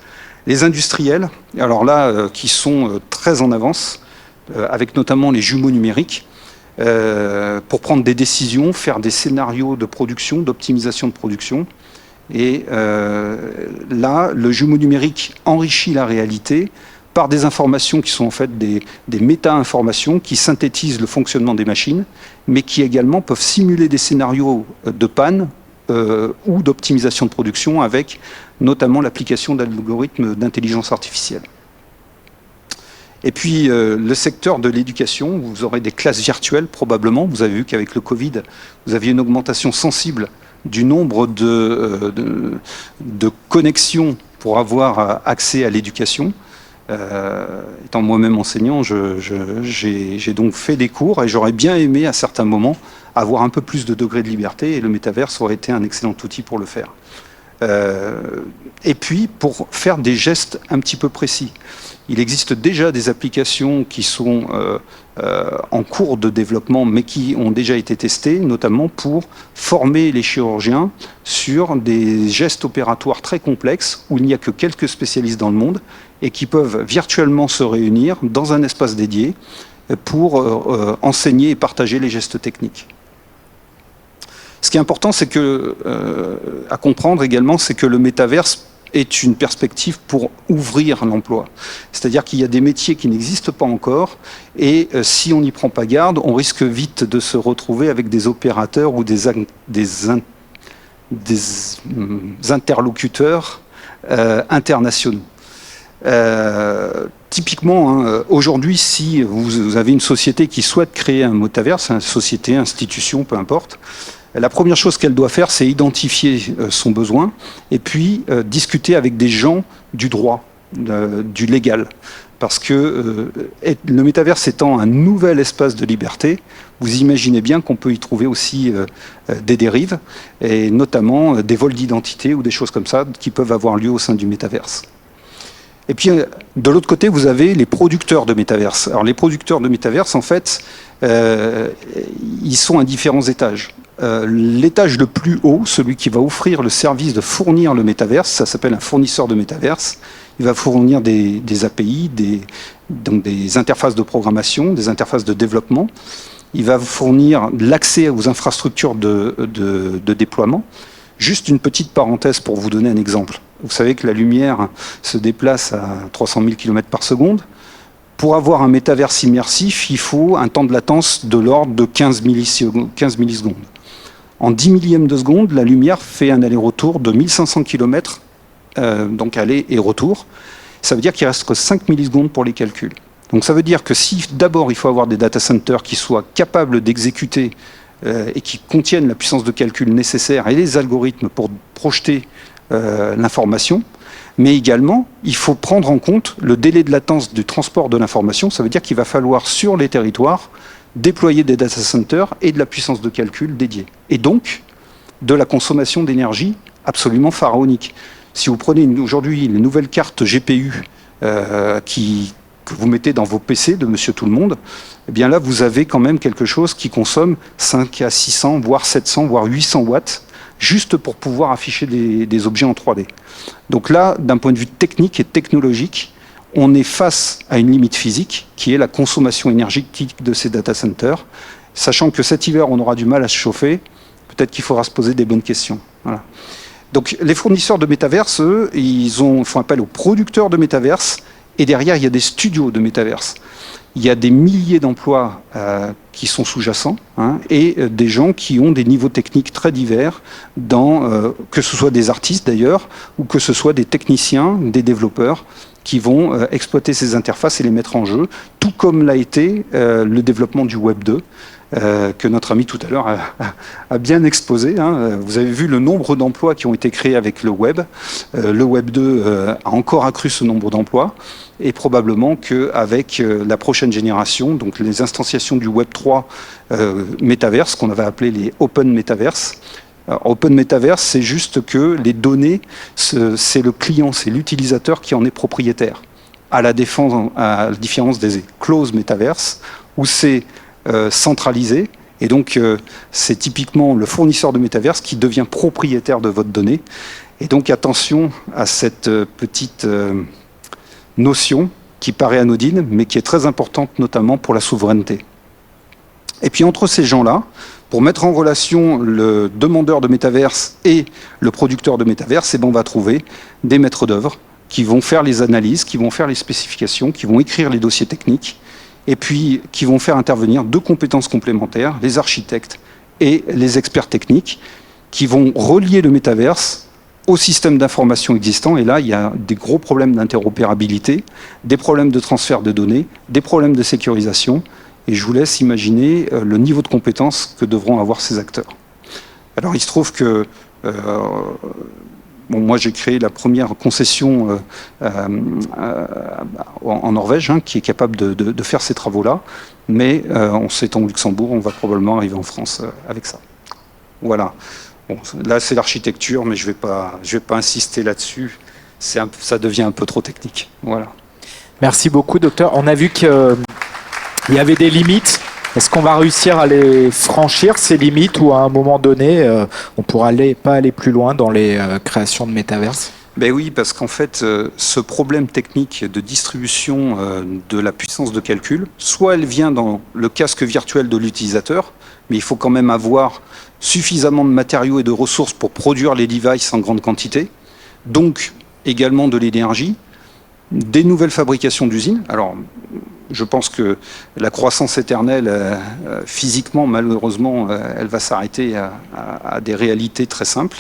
Les industriels, alors là, qui sont très en avance, avec notamment les jumeaux numériques, pour prendre des décisions, faire des scénarios de production, d'optimisation de production. Et là, le jumeau numérique enrichit la réalité par des informations qui sont en fait des méta-informations qui synthétisent le fonctionnement des machines, mais qui également peuvent simuler des scénarios de panne ou d'optimisation de production avec notamment l'application d'algorithmes d'intelligence artificielle. Et puis le secteur de l'éducation, vous aurez des classes virtuelles probablement. Vous avez vu qu'avec le Covid, vous aviez une augmentation sensible du nombre de connexions pour avoir accès à l'éducation. Étant moi-même enseignant, j'ai donc fait des cours et j'aurais bien aimé à certains moments avoir un peu plus de degré de liberté et le métaverse aurait été un excellent outil pour le faire. Et puis pour faire des gestes un petit peu précis. Il existe déjà des applications qui sont en cours de développement mais qui ont déjà été testées, notamment pour former les chirurgiens sur des gestes opératoires très complexes où il n'y a que quelques spécialistes dans le monde et qui peuvent virtuellement se réunir dans un espace dédié pour enseigner et partager les gestes techniques. Ce qui est important, c'est que, à comprendre également, c'est que le métaverse est une perspective pour ouvrir l'emploi. C'est-à-dire qu'il y a des métiers qui n'existent pas encore et si on n'y prend pas garde, on risque vite de se retrouver avec des opérateurs ou des interlocuteurs internationaux. Typiquement, hein, aujourd'hui, si vous avez une société qui souhaite créer un métaverse, une société, institution, peu importe, la première chose qu'elle doit faire, c'est identifier son besoin et puis discuter avec des gens du droit, du légal. Parce que le métaverse étant un nouvel espace de liberté, vous imaginez bien qu'on peut y trouver aussi des dérives, et notamment des vols d'identité ou des choses comme ça qui peuvent avoir lieu au sein du métaverse. Et puis, de l'autre côté, vous avez les producteurs de métaverse. Alors, les producteurs de métaverse, en fait, ils sont à différents étages. L'étage le plus haut, celui qui va offrir le service de fournir le métaverse, ça s'appelle un fournisseur de métaverse. Il va fournir des API, donc des interfaces de programmation, des interfaces de développement. Il va fournir l'accès aux infrastructures de déploiement. Juste une petite parenthèse pour vous donner un exemple. Vous savez que la lumière se déplace à 300 000 km par seconde. Pour avoir un métaverse immersif, il faut un temps de latence de l'ordre de 15 millisecondes. En 10 millièmes de seconde, la lumière fait un aller-retour de 1500 km, donc aller et retour. Ça veut dire qu'il reste que 5 millisecondes pour les calculs. Donc ça veut dire que si d'abord il faut avoir des data centers qui soient capables d'exécuter et qui contiennent la puissance de calcul nécessaire et les algorithmes pour projeter l'information, mais également, il faut prendre en compte le délai de latence du transport de l'information. Ça veut dire qu'il va falloir, sur les territoires, déployer des data centers et de la puissance de calcul dédiée. Et donc, de la consommation d'énergie absolument pharaonique. Si vous prenez aujourd'hui les nouvelles cartes GPU que vous mettez dans vos PC de Monsieur Tout-le-Monde, eh bien là, vous avez quand même quelque chose qui consomme 5 à 600, voire 700, voire 800 watts juste pour pouvoir afficher des objets en 3D. Donc là, d'un point de vue technique et technologique, on est face à une limite physique qui est la consommation énergétique de ces data centers. Sachant que cet hiver, on aura du mal à se chauffer, peut-être qu'il faudra se poser des bonnes questions. Voilà. Donc les fournisseurs de métaverse, eux, ils font appel aux producteurs de métaverse, et derrière, il y a des studios de métaverse. Il y a des milliers d'emplois qui sont sous-jacents, hein, et des gens qui ont des niveaux techniques très divers, que ce soit des artistes d'ailleurs, ou que ce soit des techniciens, des développeurs, qui vont exploiter ces interfaces et les mettre en jeu, tout comme l'a été le développement du Web 2, que notre ami tout à l'heure a bien exposé. Hein. Vous avez vu le nombre d'emplois qui ont été créés avec le Web. Le Web 2 a encore accru ce nombre d'emplois, et probablement qu'avec la prochaine génération, donc les instanciations du Web 3 Metaverse, qu'on avait appelé les Open Metaverse. Alors, Open Metaverse, c'est juste que les données, c'est le client, c'est l'utilisateur qui en est propriétaire. À la différence des Closed Metaverse, où c'est centralisé, et donc c'est typiquement le fournisseur de métaverse qui devient propriétaire de votre donnée. Et donc attention à cette petite notion qui paraît anodine, mais qui est très importante notamment pour la souveraineté. Et puis entre ces gens-là, pour mettre en relation le demandeur de métaverse et le producteur de métaverse, on va trouver des maîtres d'œuvre qui vont faire les analyses, qui vont faire les spécifications, qui vont écrire les dossiers techniques, et puis qui vont faire intervenir deux compétences complémentaires, les architectes et les experts techniques, qui vont relier le métaverse au système d'information existant. Et là, il y a des gros problèmes d'interopérabilité, des problèmes de transfert de données, des problèmes de sécurisation. Et je vous laisse imaginer le niveau de compétence que devront avoir ces acteurs. Alors, il se trouve que moi, j'ai créé la première concession en Norvège, hein, qui est capable de faire ces travaux-là. Mais on s'est au Luxembourg, on va probablement arriver en France avec ça. Voilà. Bon, là, c'est l'architecture, mais je vais pas insister là-dessus. Ça devient un peu trop technique. Voilà. Merci beaucoup, docteur. On a vu qu'il y avait des limites. Est-ce qu'on va réussir à les franchir, ces limites, ou à un moment donné, on ne pourra pas aller plus loin dans les créations de métaverse ? Ben oui, parce qu'en fait, ce problème technique de distribution de la puissance de calcul, soit elle vient dans le casque virtuel de l'utilisateur, mais il faut quand même avoir suffisamment de matériaux et de ressources pour produire les devices en grande quantité, donc également de l'énergie, des nouvelles fabrications d'usines. Alors, je pense que la croissance éternelle, physiquement, malheureusement, elle va s'arrêter à des réalités très simples.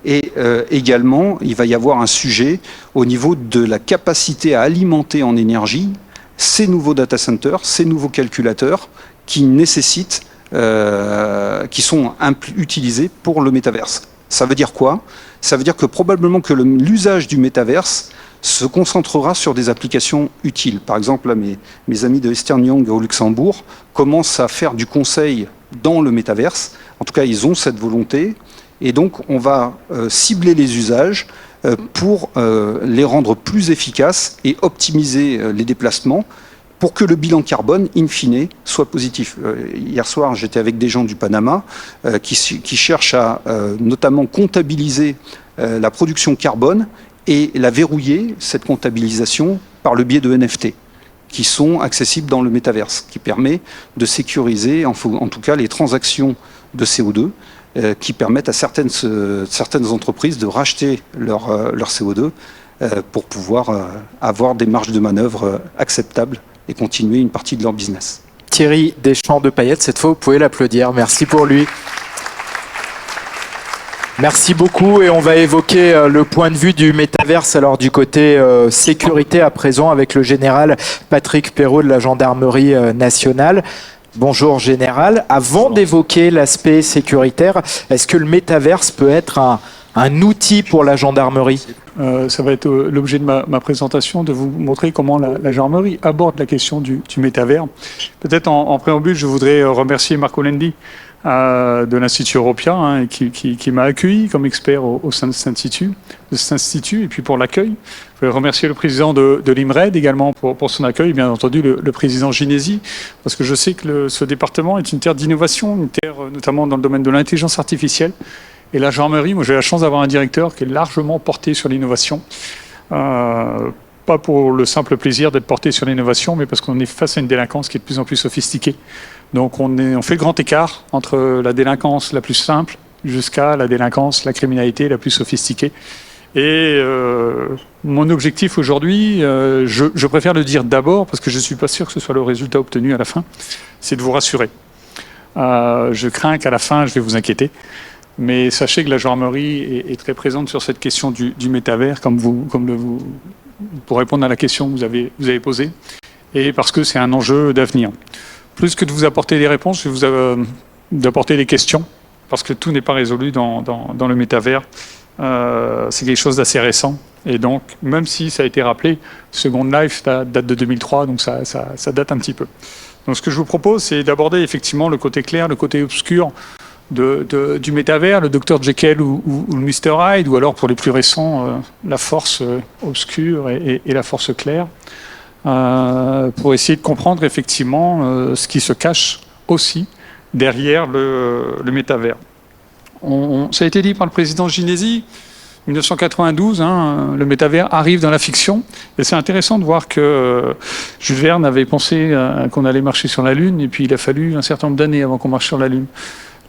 Et également, il va y avoir un sujet au niveau de la capacité à alimenter en énergie ces nouveaux data centers, ces nouveaux calculateurs qui nécessitent, qui sont utilisés pour le métaverse. Ça veut dire quoi? Ça veut dire que probablement que l'usage du métaverse se concentrera sur des applications utiles. Par exemple, là, mes amis de Ernst & Young au Luxembourg commencent à faire du conseil dans le métaverse. En tout cas, ils ont cette volonté. Et donc, on va cibler les usages pour les rendre plus efficaces et optimiser les déplacements pour que le bilan carbone, in fine, soit positif. Hier soir, j'étais avec des gens du Panama qui cherchent à notamment comptabiliser la production carbone et la verrouiller, cette comptabilisation, par le biais de NFT, qui sont accessibles dans le métaverse, qui permet de sécuriser, en tout cas, les transactions de CO2, qui permettent à certaines entreprises de racheter leur CO2 pour pouvoir avoir des marges de manœuvre acceptables et continuer une partie de leur business. Thierry Deschamps de Paillettes, cette fois, vous pouvez l'applaudir. Merci pour lui. Merci beaucoup, et on va évoquer le point de vue du métaverse, alors du côté sécurité à présent, avec le général Patrick Perrault de la Gendarmerie nationale. Bonjour général. Avant d'évoquer l'aspect sécuritaire, est-ce que le métaverse peut être un outil pour la gendarmerie ? Ça va être l'objet de ma présentation, de vous montrer comment la gendarmerie aborde la question du métavers. Peut-être en préambule, je voudrais remercier Marco Lendi de l'Institut européen, hein, qui m'a accueilli comme expert au sein de cet institut, et puis pour l'accueil. Je voudrais remercier le président de l'IMRED également pour son accueil, et bien entendu le président Ginesi, parce que je sais que ce département est une terre d'innovation, une terre notamment dans le domaine de l'intelligence artificielle. Et la gendarmerie, moi j'ai la chance d'avoir un directeur qui est largement porté sur l'innovation. Pas pour le simple plaisir d'être porté sur l'innovation, mais parce qu'on est face à une délinquance qui est de plus en plus sophistiquée. Donc on fait le grand écart entre la délinquance la plus simple jusqu'à la délinquance, la criminalité la plus sophistiquée. Et mon objectif aujourd'hui, je préfère le dire d'abord, parce que je ne suis pas sûr que ce soit le résultat obtenu à la fin, c'est de vous rassurer. Je crains qu'à la fin, je vais vous inquiéter. Mais sachez que la gendarmerie est très présente sur cette question du métavers, pour répondre à la question que vous avez posée, et parce que c'est un enjeu d'avenir. Plus que de vous apporter des réponses, je vais vous apporter des questions, parce que tout n'est pas résolu dans le métavers. C'est quelque chose d'assez récent. Et donc, même si ça a été rappelé, Second Life date de 2003, donc ça date un petit peu. Donc ce que je vous propose, c'est d'aborder effectivement le côté clair, le côté obscur du métavers, le Dr Jekyll ou le Mr Hyde, ou alors pour les plus récents, la force obscure et la force claire, pour essayer de comprendre effectivement ce qui se cache aussi derrière le métavers. Ça a été dit par le président Ginesi, 1992, le métavers arrive dans la fiction, et c'est intéressant de voir que Jules Verne avait pensé qu'on allait marcher sur la Lune, et puis il a fallu un certain nombre d'années avant qu'on marche sur la Lune.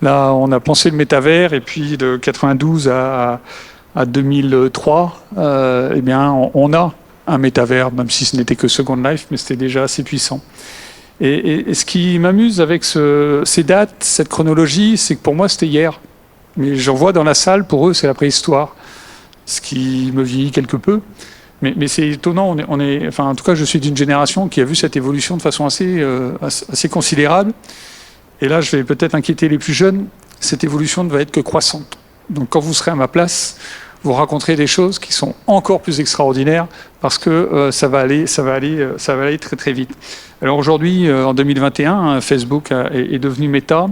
Là, on a pensé le métavers, et puis de 92 à 2003, eh bien, on a un métavers, même si ce n'était que Second Life, mais c'était déjà assez puissant. Et ce qui m'amuse avec ces dates, cette chronologie, c'est que pour moi, c'était hier. Mais j'en vois dans la salle, pour eux, c'est la préhistoire. Ce qui me vieillit quelque peu. Mais c'est étonnant, enfin, en tout cas, je suis d'une génération qui a vu cette évolution de façon assez considérable. Et là, je vais peut-être inquiéter les plus jeunes, cette évolution ne va être que croissante. Donc quand vous serez à ma place, vous raconterez des choses qui sont encore plus extraordinaires, parce que ça va aller très très vite. Alors aujourd'hui, en 2021, Facebook est devenu Meta.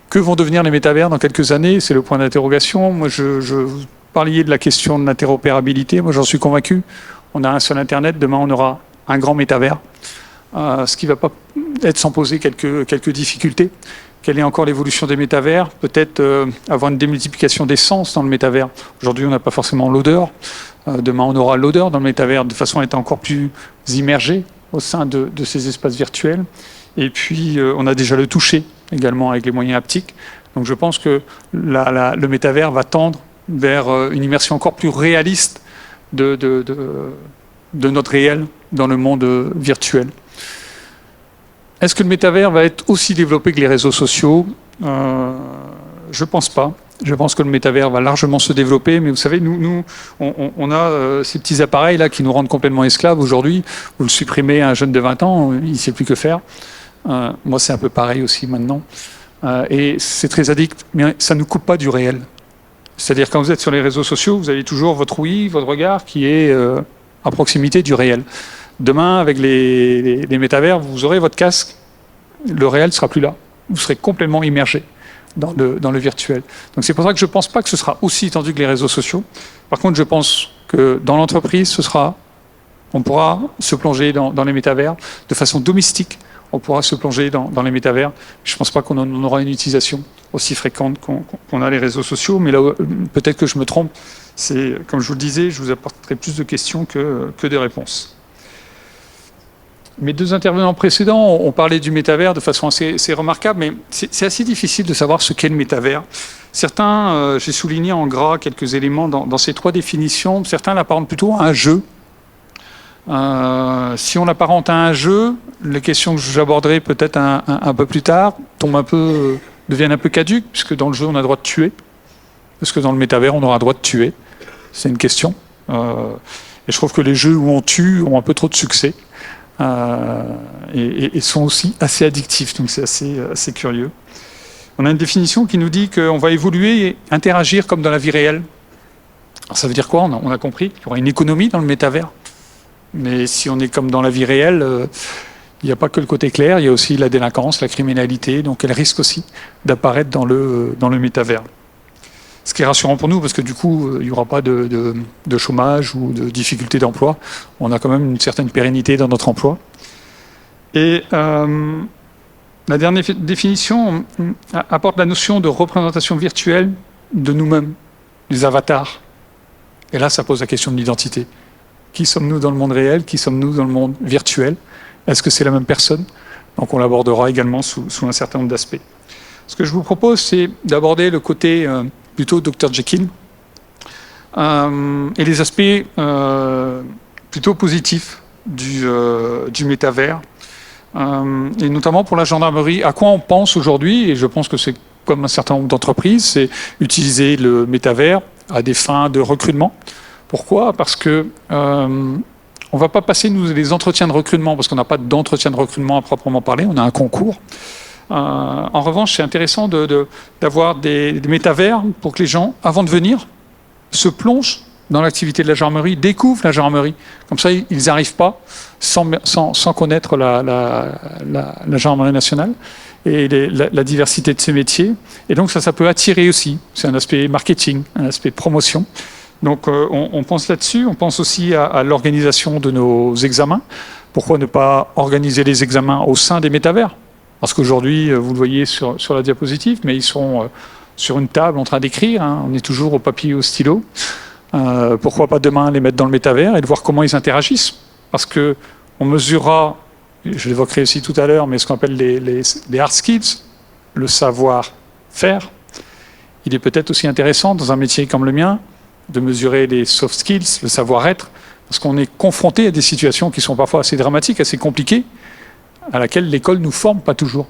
Que vont devenir les métavers dans quelques années? C'est le point d'interrogation. Moi, vous parliez de la question de l'interopérabilité. Moi, j'en suis convaincu. On a un seul Internet. Demain, on aura un grand métavers. Ce qui ne va pas être sans poser quelques difficultés. Quelle est encore l'évolution des métavers? Peut-être avoir une démultiplication des sens dans le métavers. Aujourd'hui, on n'a pas forcément l'odeur. Demain, on aura l'odeur dans le métavers, de façon à être encore plus immergé au sein de ces espaces virtuels. Et puis, on a déjà le toucher également avec les moyens haptiques. Donc je pense que le métavers va tendre vers une immersion encore plus réaliste de notre réel dans le monde virtuel. Est-ce que le métavers va être aussi développé que les réseaux sociaux? Je ne pense pas. Je pense que le métavers va largement se développer, mais vous savez, nous on a ces petits appareils-là qui nous rendent complètement esclaves aujourd'hui. Vous le supprimez à un jeune de 20 ans, il ne sait plus que faire. Moi, c'est un peu pareil aussi maintenant. Et c'est très addict, mais ça ne nous coupe pas du réel. C'est-à-dire, quand vous êtes sur les réseaux sociaux, vous avez toujours votre ouïe, votre regard qui est à proximité du réel. Demain, avec les métavers, vous aurez votre casque, le réel ne sera plus là. Vous serez complètement immergé dans le virtuel. Donc c'est pour ça que je ne pense pas que ce sera aussi étendu que les réseaux sociaux. Par contre, je pense que dans l'entreprise, on pourra se plonger dans les métavers de façon domestique. On pourra se plonger dans les métavers. Je ne pense pas qu'on en aura une utilisation aussi fréquente qu'on a les réseaux sociaux, mais là, peut-être que je me trompe. C'est, comme je vous le disais, je vous apporterai plus de questions que de réponses. Mes deux intervenants précédents ont parlé du métavers de façon assez remarquable, mais c'est assez difficile de savoir ce qu'est le métavers. Certains, j'ai souligné en gras quelques éléments dans ces trois définitions, certains l'apparentent plutôt à un jeu. Si on l'apparente à un jeu, les questions que j'aborderai peut-être un peu plus tard deviennent un peu caduques, puisque dans le jeu on a le droit de tuer, parce que dans le métavers on aura le droit de tuer. C'est une question. Et je trouve que les jeux où on tue ont un peu trop de succès. Et sont aussi assez addictifs, donc c'est assez curieux. On a une définition qui nous dit qu'on va évoluer et interagir comme dans la vie réelle. Alors ça veut dire quoi? On a compris qu'il y aura une économie dans le métavers, mais si on est comme dans la vie réelle, il n'y a pas que le côté clair, il y a aussi la délinquance, la criminalité, donc elle risque aussi d'apparaître dans le métavers. Ce qui est rassurant pour nous, parce que du coup, il n'y aura pas de chômage ou de difficulté d'emploi. On a quand même une certaine pérennité dans notre emploi. Et La dernière définition apporte la notion de représentation virtuelle de nous-mêmes, des avatars. Et là, ça pose la question de l'identité. Qui sommes-nous dans le monde réel? Qui sommes-nous dans le monde virtuel? Est-ce que c'est la même personne? Donc on l'abordera également sous un certain nombre d'aspects. Ce que je vous propose, c'est d'aborder le côté plutôt Dr Jekyll et les aspects plutôt positifs du métavers. Et notamment pour la gendarmerie, à quoi on pense aujourd'hui, et je pense que c'est comme un certain nombre d'entreprises, c'est utiliser le métavers à des fins de recrutement. Pourquoi? Parce que on ne va pas passer, nous, les entretiens de recrutement, parce qu'on n'a pas d'entretien de recrutement à proprement parler, on a un concours. En revanche, c'est intéressant d'avoir des métavers pour que les gens, avant de venir, se plongent dans l'activité de la gendarmerie, découvrent la gendarmerie. Comme ça, ils n'arrivent pas sans connaître la gendarmerie nationale et la diversité de ses métiers. Et donc ça peut attirer aussi. C'est un aspect marketing, un aspect de promotion. Donc on pense là-dessus. On pense aussi à l'organisation de nos examens. Pourquoi ne pas organiser les examens au sein des métavers? Parce qu'aujourd'hui, vous le voyez sur la diapositive, mais ils sont sur une table en train d'écrire. On est toujours au papier et au stylo. Pourquoi pas demain les mettre dans le métavers et de voir comment ils interagissent? Parce que on mesurera, je l'évoquerai aussi tout à l'heure, mais ce qu'on appelle les hard skills, le savoir-faire. Il est peut-être aussi intéressant dans un métier comme le mien de mesurer les soft skills, le savoir-être, parce qu'on est confronté à des situations qui sont parfois assez dramatiques, assez compliquées, à laquelle l'école nous forme pas toujours,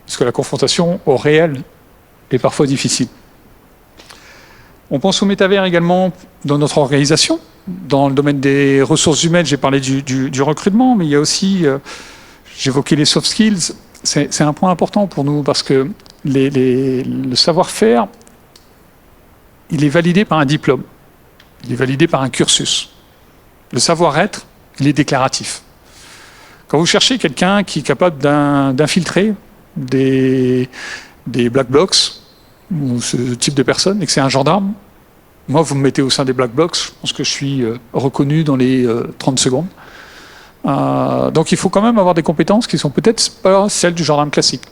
parce que la confrontation au réel est parfois difficile. On pense au métavers également dans notre organisation. Dans le domaine des ressources humaines, j'ai parlé du recrutement, mais il y a aussi, j'évoquais les soft skills, c'est un point important pour nous, parce que le savoir-faire, il est validé par un diplôme, il est validé par un cursus. Le savoir-être, il est déclaratif. Quand vous cherchez quelqu'un qui est capable d'infiltrer des black blocs, ou ce type de personne, et que c'est un gendarme, moi, vous me mettez au sein des black blocs, je pense que je suis reconnu dans les 30 secondes. Donc il faut quand même avoir des compétences qui sont peut-être pas celles du gendarme classique.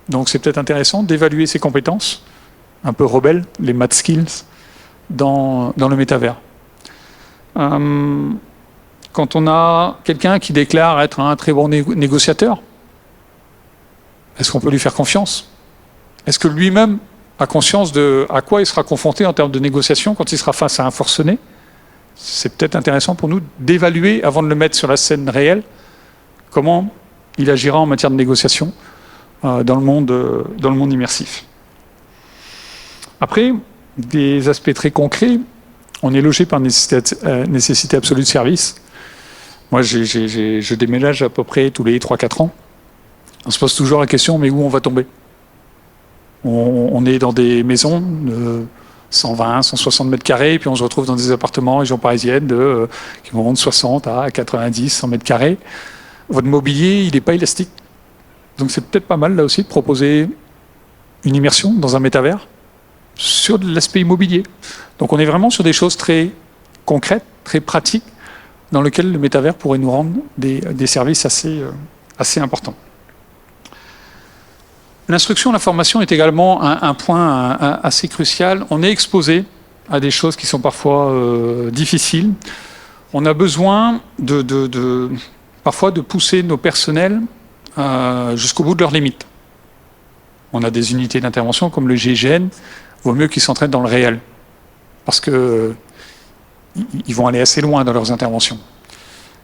Donc c'est peut-être intéressant d'évaluer ces compétences, un peu rebelles, les math skills, dans le métavers. Quand on a quelqu'un qui déclare être un très bon négociateur, est-ce qu'on peut lui faire confiance? Est-ce que lui-même a conscience de à quoi il sera confronté en termes de négociation quand il sera face à un forcené? C'est peut-être intéressant pour nous d'évaluer, avant de le mettre sur la scène réelle, comment il agira en matière de négociation dans le monde immersif. Après, des aspects très concrets, on est logé par nécessité absolue de service. Moi, je déménage à peu près tous les 3-4 ans. On se pose toujours la question, mais où on va tomber? On est dans des maisons de 120, 160 mètres carrés, puis on se retrouve dans des appartements en région parisienne qui vont de 60 à 90, 100 mètres carrés. Votre mobilier, il n'est pas élastique. Donc c'est peut-être pas mal, là aussi, de proposer une immersion dans un métavers sur l'aspect immobilier. Donc on est vraiment sur des choses très concrètes, très pratiques, dans lesquelles le métavers pourrait nous rendre des services assez importants. L'instruction, la formation est également un point assez crucial. On est exposé à des choses qui sont parfois difficiles. On a besoin parfois de pousser nos personnels jusqu'au bout de leurs limites. On a des unités d'intervention comme le GIGN, vaut mieux qu'ils s'entraînent dans le réel, parce que ils vont aller assez loin dans leurs interventions.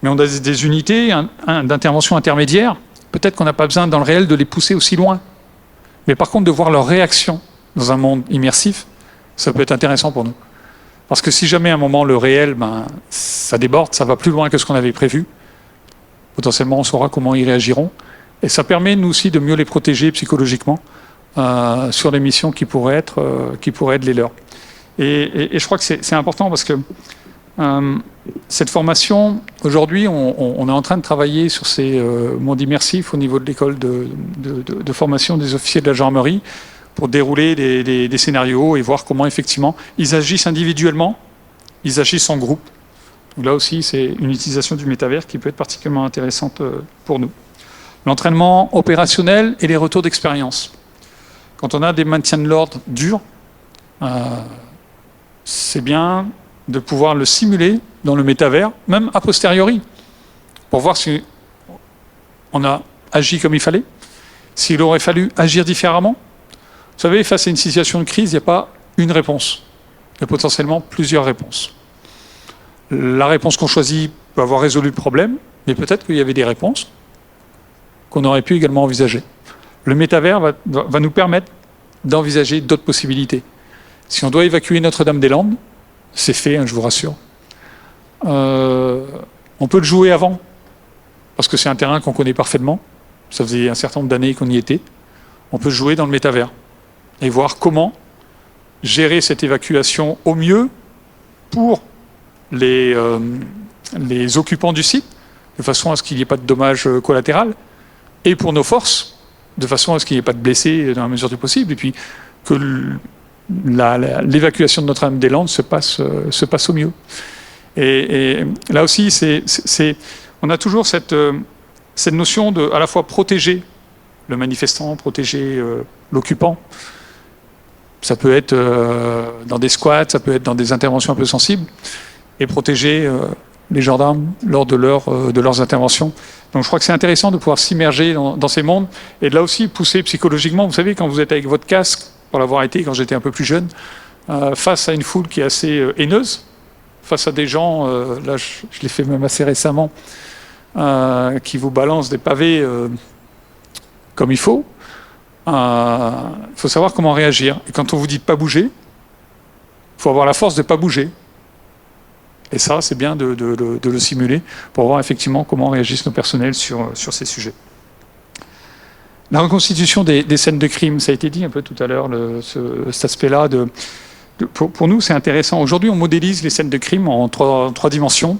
Mais on a des unités d'intervention intermédiaire, peut-être qu'on n'a pas besoin dans le réel de les pousser aussi loin. Mais par contre, de voir leur réaction dans un monde immersif, ça peut être intéressant pour nous. Parce que si jamais à un moment le réel, ça déborde, ça va plus loin que ce qu'on avait prévu, potentiellement on saura comment ils réagiront. Et ça permet, nous aussi, de mieux les protéger psychologiquement sur les missions qui pourraient être les leurs. Et je crois que c'est important parce que cette formation, aujourd'hui, on est en train de travailler sur ces mondes immersifs au niveau de l'école de formation des officiers de la gendarmerie pour dérouler des scénarios et voir comment effectivement ils agissent individuellement, ils agissent en groupe. Donc là aussi, c'est une utilisation du métavers qui peut être particulièrement intéressante pour nous. l'entraînement opérationnel et les retours d'expérience. Quand on a des maintiens de l'ordre durs, c'est bien de pouvoir le simuler dans le métavers, même a posteriori, pour voir si on a agi comme il fallait, s'il aurait fallu agir différemment. Vous savez, face à une situation de crise, il n'y a pas une réponse. Il y a potentiellement plusieurs réponses. La réponse qu'on choisit peut avoir résolu le problème, mais peut-être qu'il y avait des réponses qu'on aurait pu également envisager. Le métavers va nous permettre d'envisager d'autres possibilités. Si on doit évacuer Notre-Dame-des-Landes, c'est fait, hein, je vous rassure. On peut le jouer avant, parce que c'est un terrain qu'on connaît parfaitement. Ça faisait un certain nombre d'années qu'on y était. On peut jouer dans le métavers et voir comment gérer cette évacuation au mieux pour les occupants du site, de façon à ce qu'il n'y ait pas de dommages collatéraux, et pour nos forces, de façon à ce qu'il n'y ait pas de blessés dans la mesure du possible, et puis que l'évacuation de Notre-Dame-des-Landes se passe au mieux. Et là aussi, on a toujours cette notion de à la fois protéger le manifestant, protéger l'occupant. Ça peut être dans des squats, ça peut être dans des interventions un peu sensibles, et protéger les gendarmes lors de leurs interventions. Donc je crois que c'est intéressant de pouvoir s'immerger dans ces mondes, et de là aussi pousser psychologiquement. Vous savez, quand vous êtes avec votre casque, pour l'avoir été quand j'étais un peu plus jeune, face à une foule qui est assez haineuse, face à des gens, là je l'ai fait même assez récemment, qui vous balancent des pavés comme il faut savoir comment réagir. Et quand on vous dit de ne pas bouger, il faut avoir la force de ne pas bouger. Et ça, c'est bien de le simuler pour voir effectivement comment réagissent nos personnels sur ces sujets. La reconstitution des scènes de crime, ça a été dit un peu tout à l'heure, cet aspect-là. Pour nous, c'est intéressant. Aujourd'hui, on modélise les scènes de crime en trois dimensions,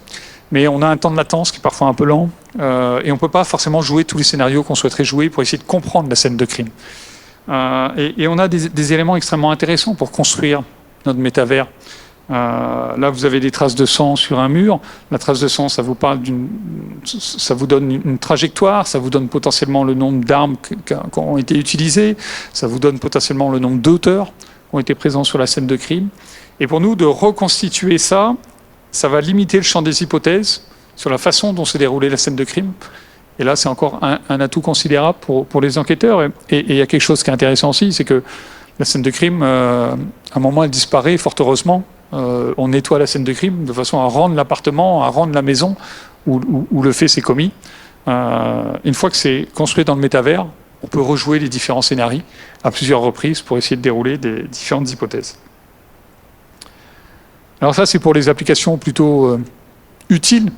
mais on a un temps de latence qui est parfois un peu lent, et on ne peut pas forcément jouer tous les scénarios qu'on souhaiterait jouer pour essayer de comprendre la scène de crime. Et on a des éléments extrêmement intéressants pour construire notre métavers. Là, vous avez des traces de sang sur un mur. La trace de sang, ça vous donne une trajectoire, ça vous donne potentiellement le nombre d'armes qui ont été utilisées, ça vous donne potentiellement le nombre d'auteurs qui ont été présents sur la scène de crime. Et pour nous, de reconstituer ça, ça va limiter le champ des hypothèses sur la façon dont s'est déroulée la scène de crime. Et là, c'est encore un atout considérable pour les enquêteurs. Et il y a quelque chose qui est intéressant aussi, c'est que la scène de crime, à un moment, elle disparaît, fort heureusement. On nettoie la scène de crime de façon à rendre l'appartement, à rendre la maison où le fait s'est commis. Une fois que c'est construit dans le métavers, on peut rejouer les différents scénarios à plusieurs reprises pour essayer de dérouler des différentes hypothèses. Alors ça, c'est pour les applications plutôt utiles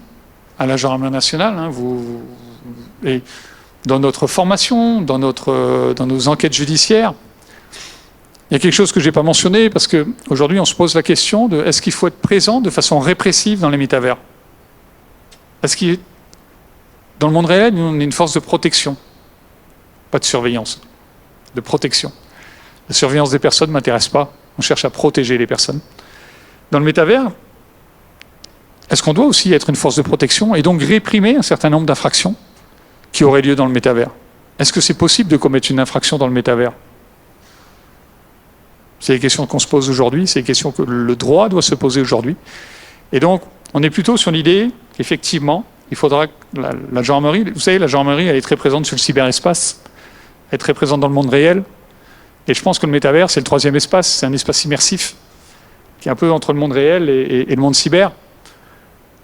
à la gendarmerie nationale. Hein, et dans notre formation, dans nos enquêtes judiciaires, il y a quelque chose que je n'ai pas mentionné, parce qu'aujourd'hui, on se pose la question de est-ce qu'il faut être présent de façon répressive dans les métavers? Est-ce qu'il est... Dans le monde réel, on est une force de protection, pas de surveillance, de protection. La surveillance des personnes ne m'intéresse pas, on cherche à protéger les personnes. Dans le métavers, est-ce qu'on doit aussi être une force de protection et donc réprimer un certain nombre d'infractions qui auraient lieu dans le métavers? Est-ce que c'est possible de commettre une infraction dans le métavers? C'est les questions qu'on se pose aujourd'hui, c'est les questions que le droit doit se poser aujourd'hui. Et donc, on est plutôt sur l'idée qu'effectivement, il faudra que la gendarmerie, vous savez, la gendarmerie, elle est très présente sur le cyberespace, elle est très présente dans le monde réel. Et je pense que le métavers, c'est le troisième espace, c'est un espace immersif, qui est un peu entre le monde réel et le monde cyber.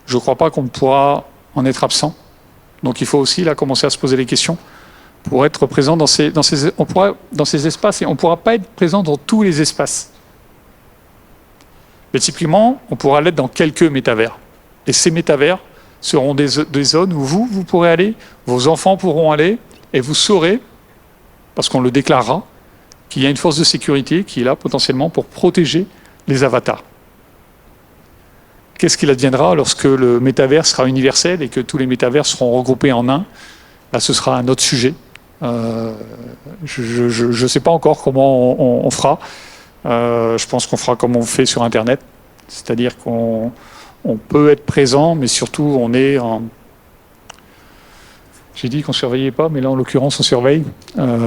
Je ne crois pas qu'on pourra en être absent. Donc il faut aussi là commencer à se poser les questions pour être présent dans ces espaces, et on ne pourra pas être présent dans tous les espaces. Mais typiquement, on pourra l'être dans quelques métavers. Et ces métavers seront des zones où vous pourrez aller, vos enfants pourront aller, et vous saurez, parce qu'on le déclarera, qu'il y a une force de sécurité qui est là potentiellement pour protéger les avatars. Qu'est-ce qu'il adviendra lorsque le métavers sera universel et que tous les métavers seront regroupés en un? Là, ce sera un autre sujet. Je ne sais pas encore comment on fera. Je pense qu'on fera comme on fait sur Internet. C'est-à-dire qu'on peut être présent, mais surtout on est J'ai dit qu'on ne surveillait pas, mais là, en l'occurrence, on surveille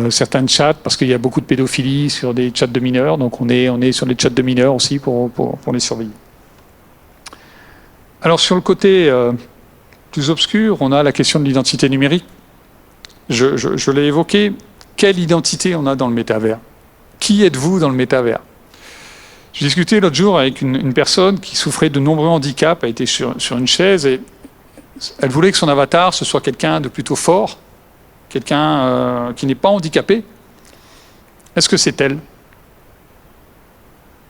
certains chats, parce qu'il y a beaucoup de pédophilie sur des chats de mineurs, donc on est sur les chats de mineurs aussi pour les surveiller. Alors, sur le côté plus obscur, on a la question de l'identité numérique. Je l'ai évoqué. Quelle identité on a dans le métavers? Qui êtes-vous dans le métavers? J'ai discuté l'autre jour avec une personne qui souffrait de nombreux handicaps, a été sur une chaise, et elle voulait que son avatar, ce soit quelqu'un de plutôt fort, quelqu'un qui n'est pas handicapé. Est-ce que c'est elle?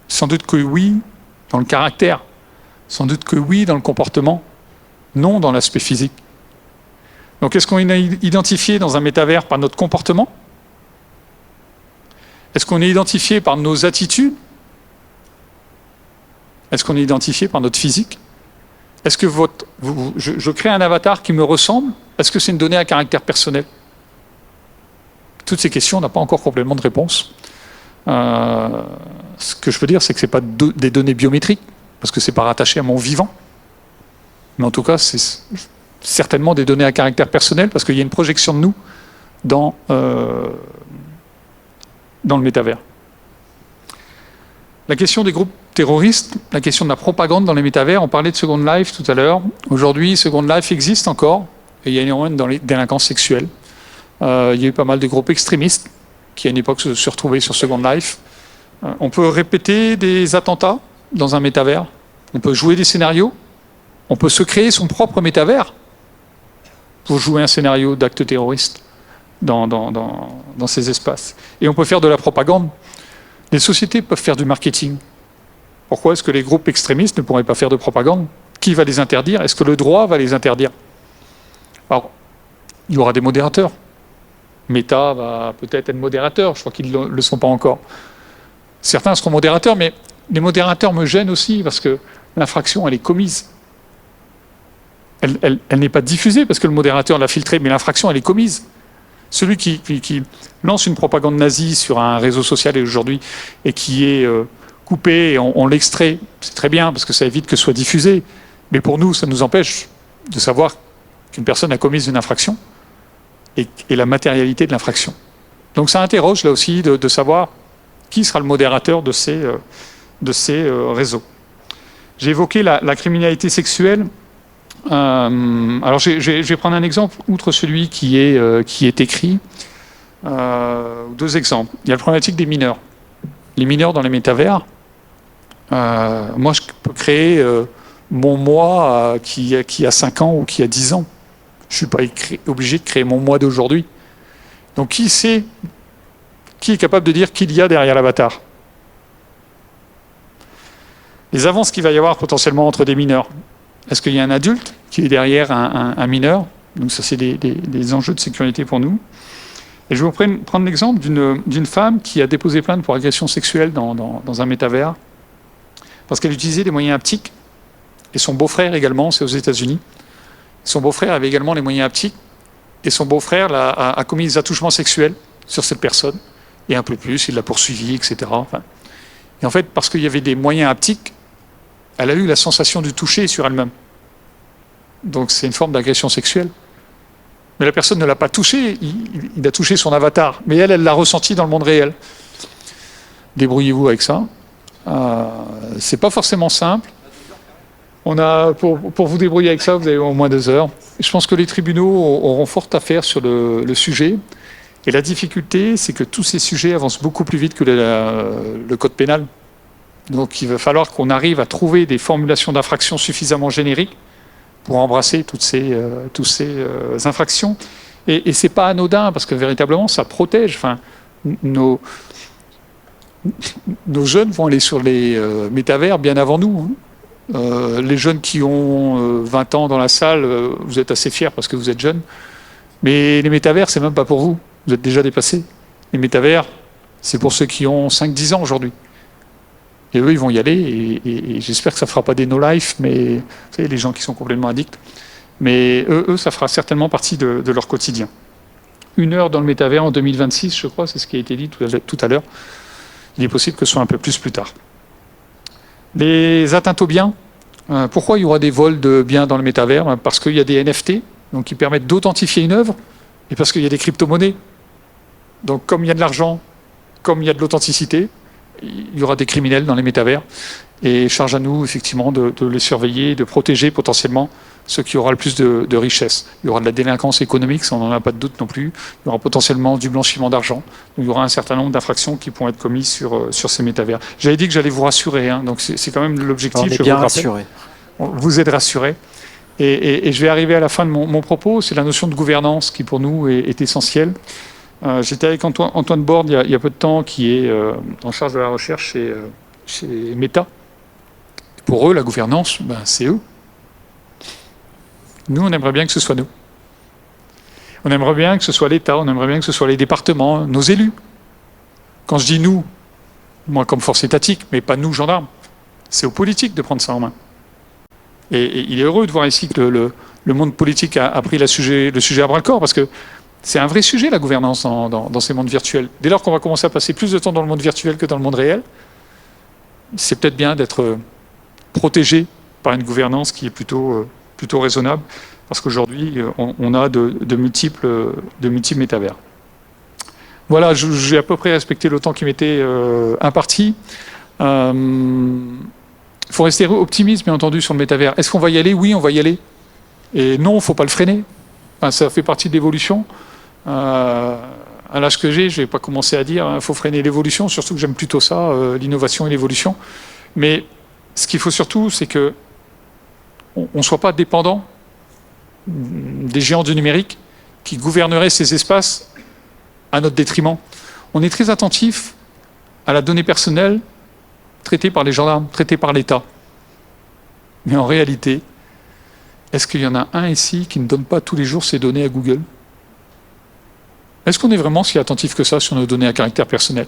Sans doute que oui, dans le caractère. Sans doute que oui, dans le comportement. Non, dans l'aspect physique. Donc, est-ce qu'on est identifié dans un métavers par notre comportement? Est-ce qu'on est identifié par nos attitudes? Est-ce qu'on est identifié par notre physique? Est-ce que je crée un avatar qui me ressemble? Est-ce que c'est une donnée à caractère personnel? Toutes ces questions, on n'a pas encore complètement de réponse. Ce que je peux dire, c'est que ce n'est pas des données biométriques, parce que ce n'est pas rattaché à mon vivant. Mais en tout cas, c'est certainement des données à caractère personnel, parce qu'il y a une projection de nous dans le métavers. La question des groupes terroristes, la question de la propagande dans les métavers, on parlait de Second Life tout à l'heure. Aujourd'hui, Second Life existe encore, et il y a énormément dans les délinquances sexuelles. Il y a eu pas mal de groupes extrémistes qui, à une époque, se retrouvaient sur Second Life. On peut répéter des attentats dans un métavers. On peut jouer des scénarios. On peut se créer son propre métavers pour jouer un scénario d'acte terroriste dans ces espaces. Et on peut faire de la propagande. Les sociétés peuvent faire du marketing. Pourquoi est-ce que les groupes extrémistes ne pourraient pas faire de propagande? Qui va les interdire? Est-ce que le droit va les interdire? Alors, il y aura des modérateurs. Meta va peut-être être modérateur, je crois qu'ils ne le sont pas encore. Certains seront modérateurs, mais les modérateurs me gênent aussi parce que l'infraction, elle est commise. Elle n'est pas diffusée parce que le modérateur l'a filtrée, mais l'infraction, elle est commise. Celui qui lance une propagande nazie sur un réseau social aujourd'hui et qui est coupé et on l'extrait, c'est très bien parce que ça évite que ce soit diffusé. Mais pour nous, ça nous empêche de savoir qu'une personne a commis une infraction et la matérialité de l'infraction. Donc ça interroge là aussi de savoir qui sera le modérateur de ces réseaux. J'ai évoqué la criminalité sexuelle. Alors je vais prendre un exemple, outre celui qui est écrit. Deux exemples. Il y a la problématique des mineurs. Les mineurs dans les métavers. Moi, je peux créer mon moi qui a 5 ans ou qui a 10 ans. Je ne suis pas obligé de créer mon moi d'aujourd'hui. Donc qui est capable de dire qu'il y a derrière l'avatar? Les avances qu'il va y avoir potentiellement entre des mineurs. Est-ce qu'il y a un adulte qui est derrière un mineur? Donc ça, c'est des enjeux de sécurité pour nous. Et je vais vous prendre l'exemple d'une femme qui a déposé plainte pour agression sexuelle dans un métavers, parce qu'elle utilisait des moyens haptiques, et son beau-frère également, c'est aux États-Unis. Son beau-frère avait également les moyens haptiques, et son beau-frère a commis des attouchements sexuels sur cette personne, et un peu plus, il l'a poursuivi, etc. Enfin, et en fait, parce qu'il y avait des moyens haptiques, elle a eu la sensation du toucher sur elle-même. Donc c'est une forme d'agression sexuelle. Mais la personne ne l'a pas touché, il a touché son avatar. Mais elle l'a ressenti dans le monde réel. Débrouillez-vous avec ça. C'est pas forcément simple. Pour vous débrouiller avec ça, vous avez au moins 2 heures. Je pense que les tribunaux auront fort à faire sur le sujet. Et la difficulté, c'est que tous ces sujets avancent beaucoup plus vite que le code pénal. Donc il va falloir qu'on arrive à trouver des formulations d'infractions suffisamment génériques pour embrasser toutes ces infractions. Et ce n'est pas anodin, parce que véritablement, ça protège. Enfin, nos jeunes vont aller sur les métavers bien avant nous. Les jeunes qui ont 20 ans dans la salle, vous êtes assez fiers parce que vous êtes jeunes. Mais les métavers, c'est même pas pour vous. Vous êtes déjà dépassés. Les métavers, c'est pour ceux qui ont 5-10 ans aujourd'hui. Et eux, ils vont y aller, et j'espère que ça ne fera pas des no-life, mais vous savez, les gens qui sont complètement addicts. Mais eux, ça fera certainement partie de leur quotidien. 1 heure dans le métavers en 2026, je crois, c'est ce qui a été dit tout à l'heure. Il est possible que ce soit un peu plus tard. Les atteintes aux biens. Pourquoi il y aura des vols de biens dans le métavers? Parce qu'il y a des NFT, donc qui permettent d'authentifier une œuvre, et parce qu'il y a des crypto-monnaies. Donc comme il y a de l'argent, comme il y a de l'authenticité, il y aura des criminels dans les métavers, et charge à nous effectivement de les surveiller, de protéger potentiellement ceux qui auront le plus de richesse. Il y aura de la délinquance économique, ça on n'en a pas de doute non plus. Il y aura potentiellement du blanchiment d'argent. Donc il y aura un certain nombre d'infractions qui pourront être commises sur ces métavers. J'avais dit que j'allais vous rassurer, hein, donc c'est quand même l'objectif. On est bien rassurés. Vous êtes rassurés. Et je vais arriver à la fin de mon propos, c'est la notion de gouvernance qui pour nous est essentielle. J'étais avec Antoine Borde il y a peu de temps, qui est en charge de la recherche chez Meta. Pour eux, la gouvernance, c'est eux. Nous, on aimerait bien que ce soit nous. On aimerait bien que ce soit l'État, on aimerait bien que ce soit les départements, nos élus. Quand je dis nous, moi comme force étatique, mais pas nous, gendarmes, c'est aux politiques de prendre ça en main. Et il est heureux de voir ici que le monde politique a pris le sujet à bras-le-corps, parce que c'est un vrai sujet, la gouvernance dans ces mondes virtuels. Dès lors qu'on va commencer à passer plus de temps dans le monde virtuel que dans le monde réel, c'est peut-être bien d'être protégé par une gouvernance qui est plutôt raisonnable, parce qu'aujourd'hui, on a de multiples métavers. Voilà, j'ai à peu près respecté le temps qui m'était imparti. Il faut rester optimiste, bien entendu, sur le métavers. Est-ce qu'on va y aller? Oui, on va y aller. Et non, il ne faut pas le freiner. Enfin, ça fait partie de l'évolution. À l'âge que j'ai, je ne vais pas commencer à dire qu'il faut freiner l'évolution, surtout que j'aime plutôt ça, l'innovation et l'évolution. Mais ce qu'il faut surtout, c'est qu'on ne soit pas dépendant des géants du numérique qui gouverneraient ces espaces à notre détriment. On est très attentif à la donnée personnelle traitée par les gendarmes, traitée par l'État. Mais en réalité, est-ce qu'il y en a un ici qui ne donne pas tous les jours ses données à Google? Est-ce qu'on est vraiment si attentif que ça sur nos données à caractère personnel?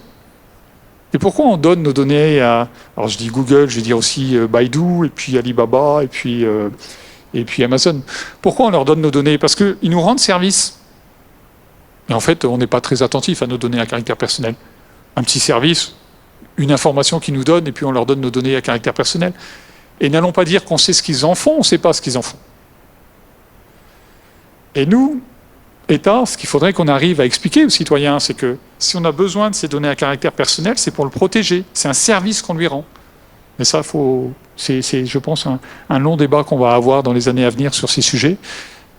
Et pourquoi on donne nos données à... Alors je dis Google, je vais dire aussi Baidu, et puis Alibaba, et puis Amazon. Pourquoi on leur donne nos données? Parce qu'ils nous rendent service. Et en fait, on n'est pas très attentif à nos données à caractère personnel. Un petit service, une information qu'ils nous donnent, et puis on leur donne nos données à caractère personnel. Et n'allons pas dire qu'on sait ce qu'ils en font, on ne sait pas ce qu'ils en font. Et nous, État, ce qu'il faudrait qu'on arrive à expliquer aux citoyens, c'est que si on a besoin de ces données à caractère personnel, c'est pour le protéger. C'est un service qu'on lui rend. Mais ça, c'est, je pense, un long débat qu'on va avoir dans les années à venir sur ces sujets.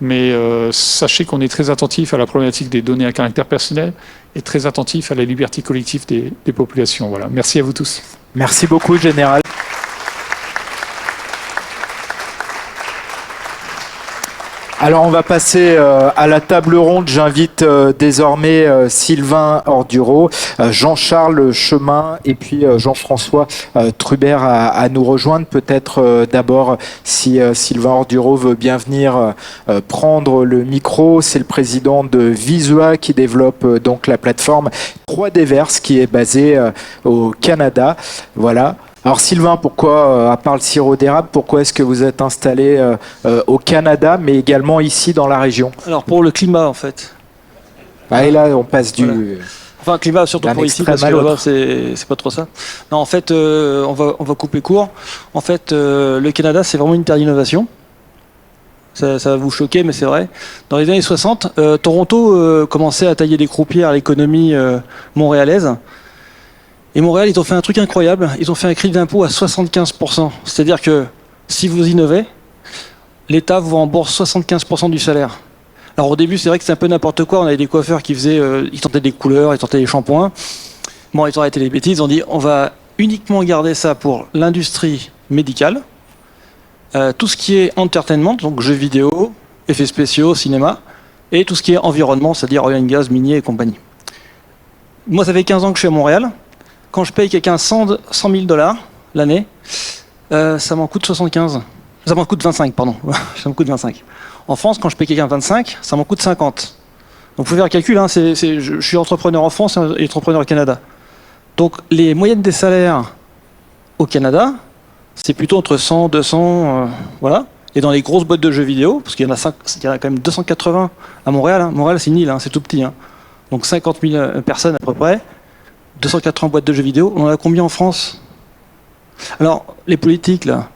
Mais sachez qu'on est très attentif à la problématique des données à caractère personnel et très attentif à la liberté collective des populations. Voilà. Merci à vous tous. Merci beaucoup, Général. Alors on va passer à la table ronde. J'invite désormais Sylvain Ordureau, Jean-Charles Chemin et puis Jean-François Trubert à nous rejoindre. Peut-être d'abord si Sylvain Ordureau veut bien venir prendre le micro. C'est le président de Visua qui développe donc la plateforme 3Dverse qui est basée au Canada. Voilà. Alors Sylvain, pourquoi, à part le sirop d'érable, pourquoi est-ce que vous êtes installé au Canada, mais également ici dans la région? Alors pour le climat en fait. Ah, et là on passe du... Voilà. Enfin climat surtout pour ici, parce que là-bas c'est pas trop ça. Non en fait on va couper court. En fait le Canada c'est vraiment une terre d'innovation. Ça va vous choquer mais c'est vrai. Dans les années 60, Toronto commençait à tailler des croupières à l'économie montréalaise. Et Montréal, ils ont fait un truc incroyable, ils ont fait un crédit d'impôt à 75%. C'est-à-dire que si vous innovez, l'État vous rembourse 75% du salaire. Alors au début, c'est vrai que c'est un peu n'importe quoi, on avait des coiffeurs qui faisaient, ils tentaient des couleurs, ils tentaient des shampoings. Bon, ils ont arrêté les bêtises, ils ont dit on va uniquement garder ça pour l'industrie médicale, tout ce qui est entertainment, donc jeux vidéo, effets spéciaux, cinéma, et tout ce qui est environnement, c'est-à-dire oil and gas, minier et compagnie. Moi, ça fait 15 ans que je suis à Montréal. Quand je paye quelqu'un 100 000 $ l'année, ça m'en coûte 75. Ça m'en coûte 25, pardon. Ça m'en coûte 25. En France, quand je paye quelqu'un 25, ça m'en coûte 50. Donc vous pouvez faire le calcul, hein, je suis entrepreneur en France et entrepreneur au Canada. Donc les moyennes des salaires au Canada, c'est plutôt entre 100, 200, voilà. Et dans les grosses boîtes de jeux vidéo, parce qu'il y en a quand même 280 à Montréal. Hein. Montréal, c'est une île, hein, c'est tout petit. Hein. Donc 50 000 personnes à peu près. 280 boîtes de jeux vidéo, on en a combien en France? Alors, les politiques, là,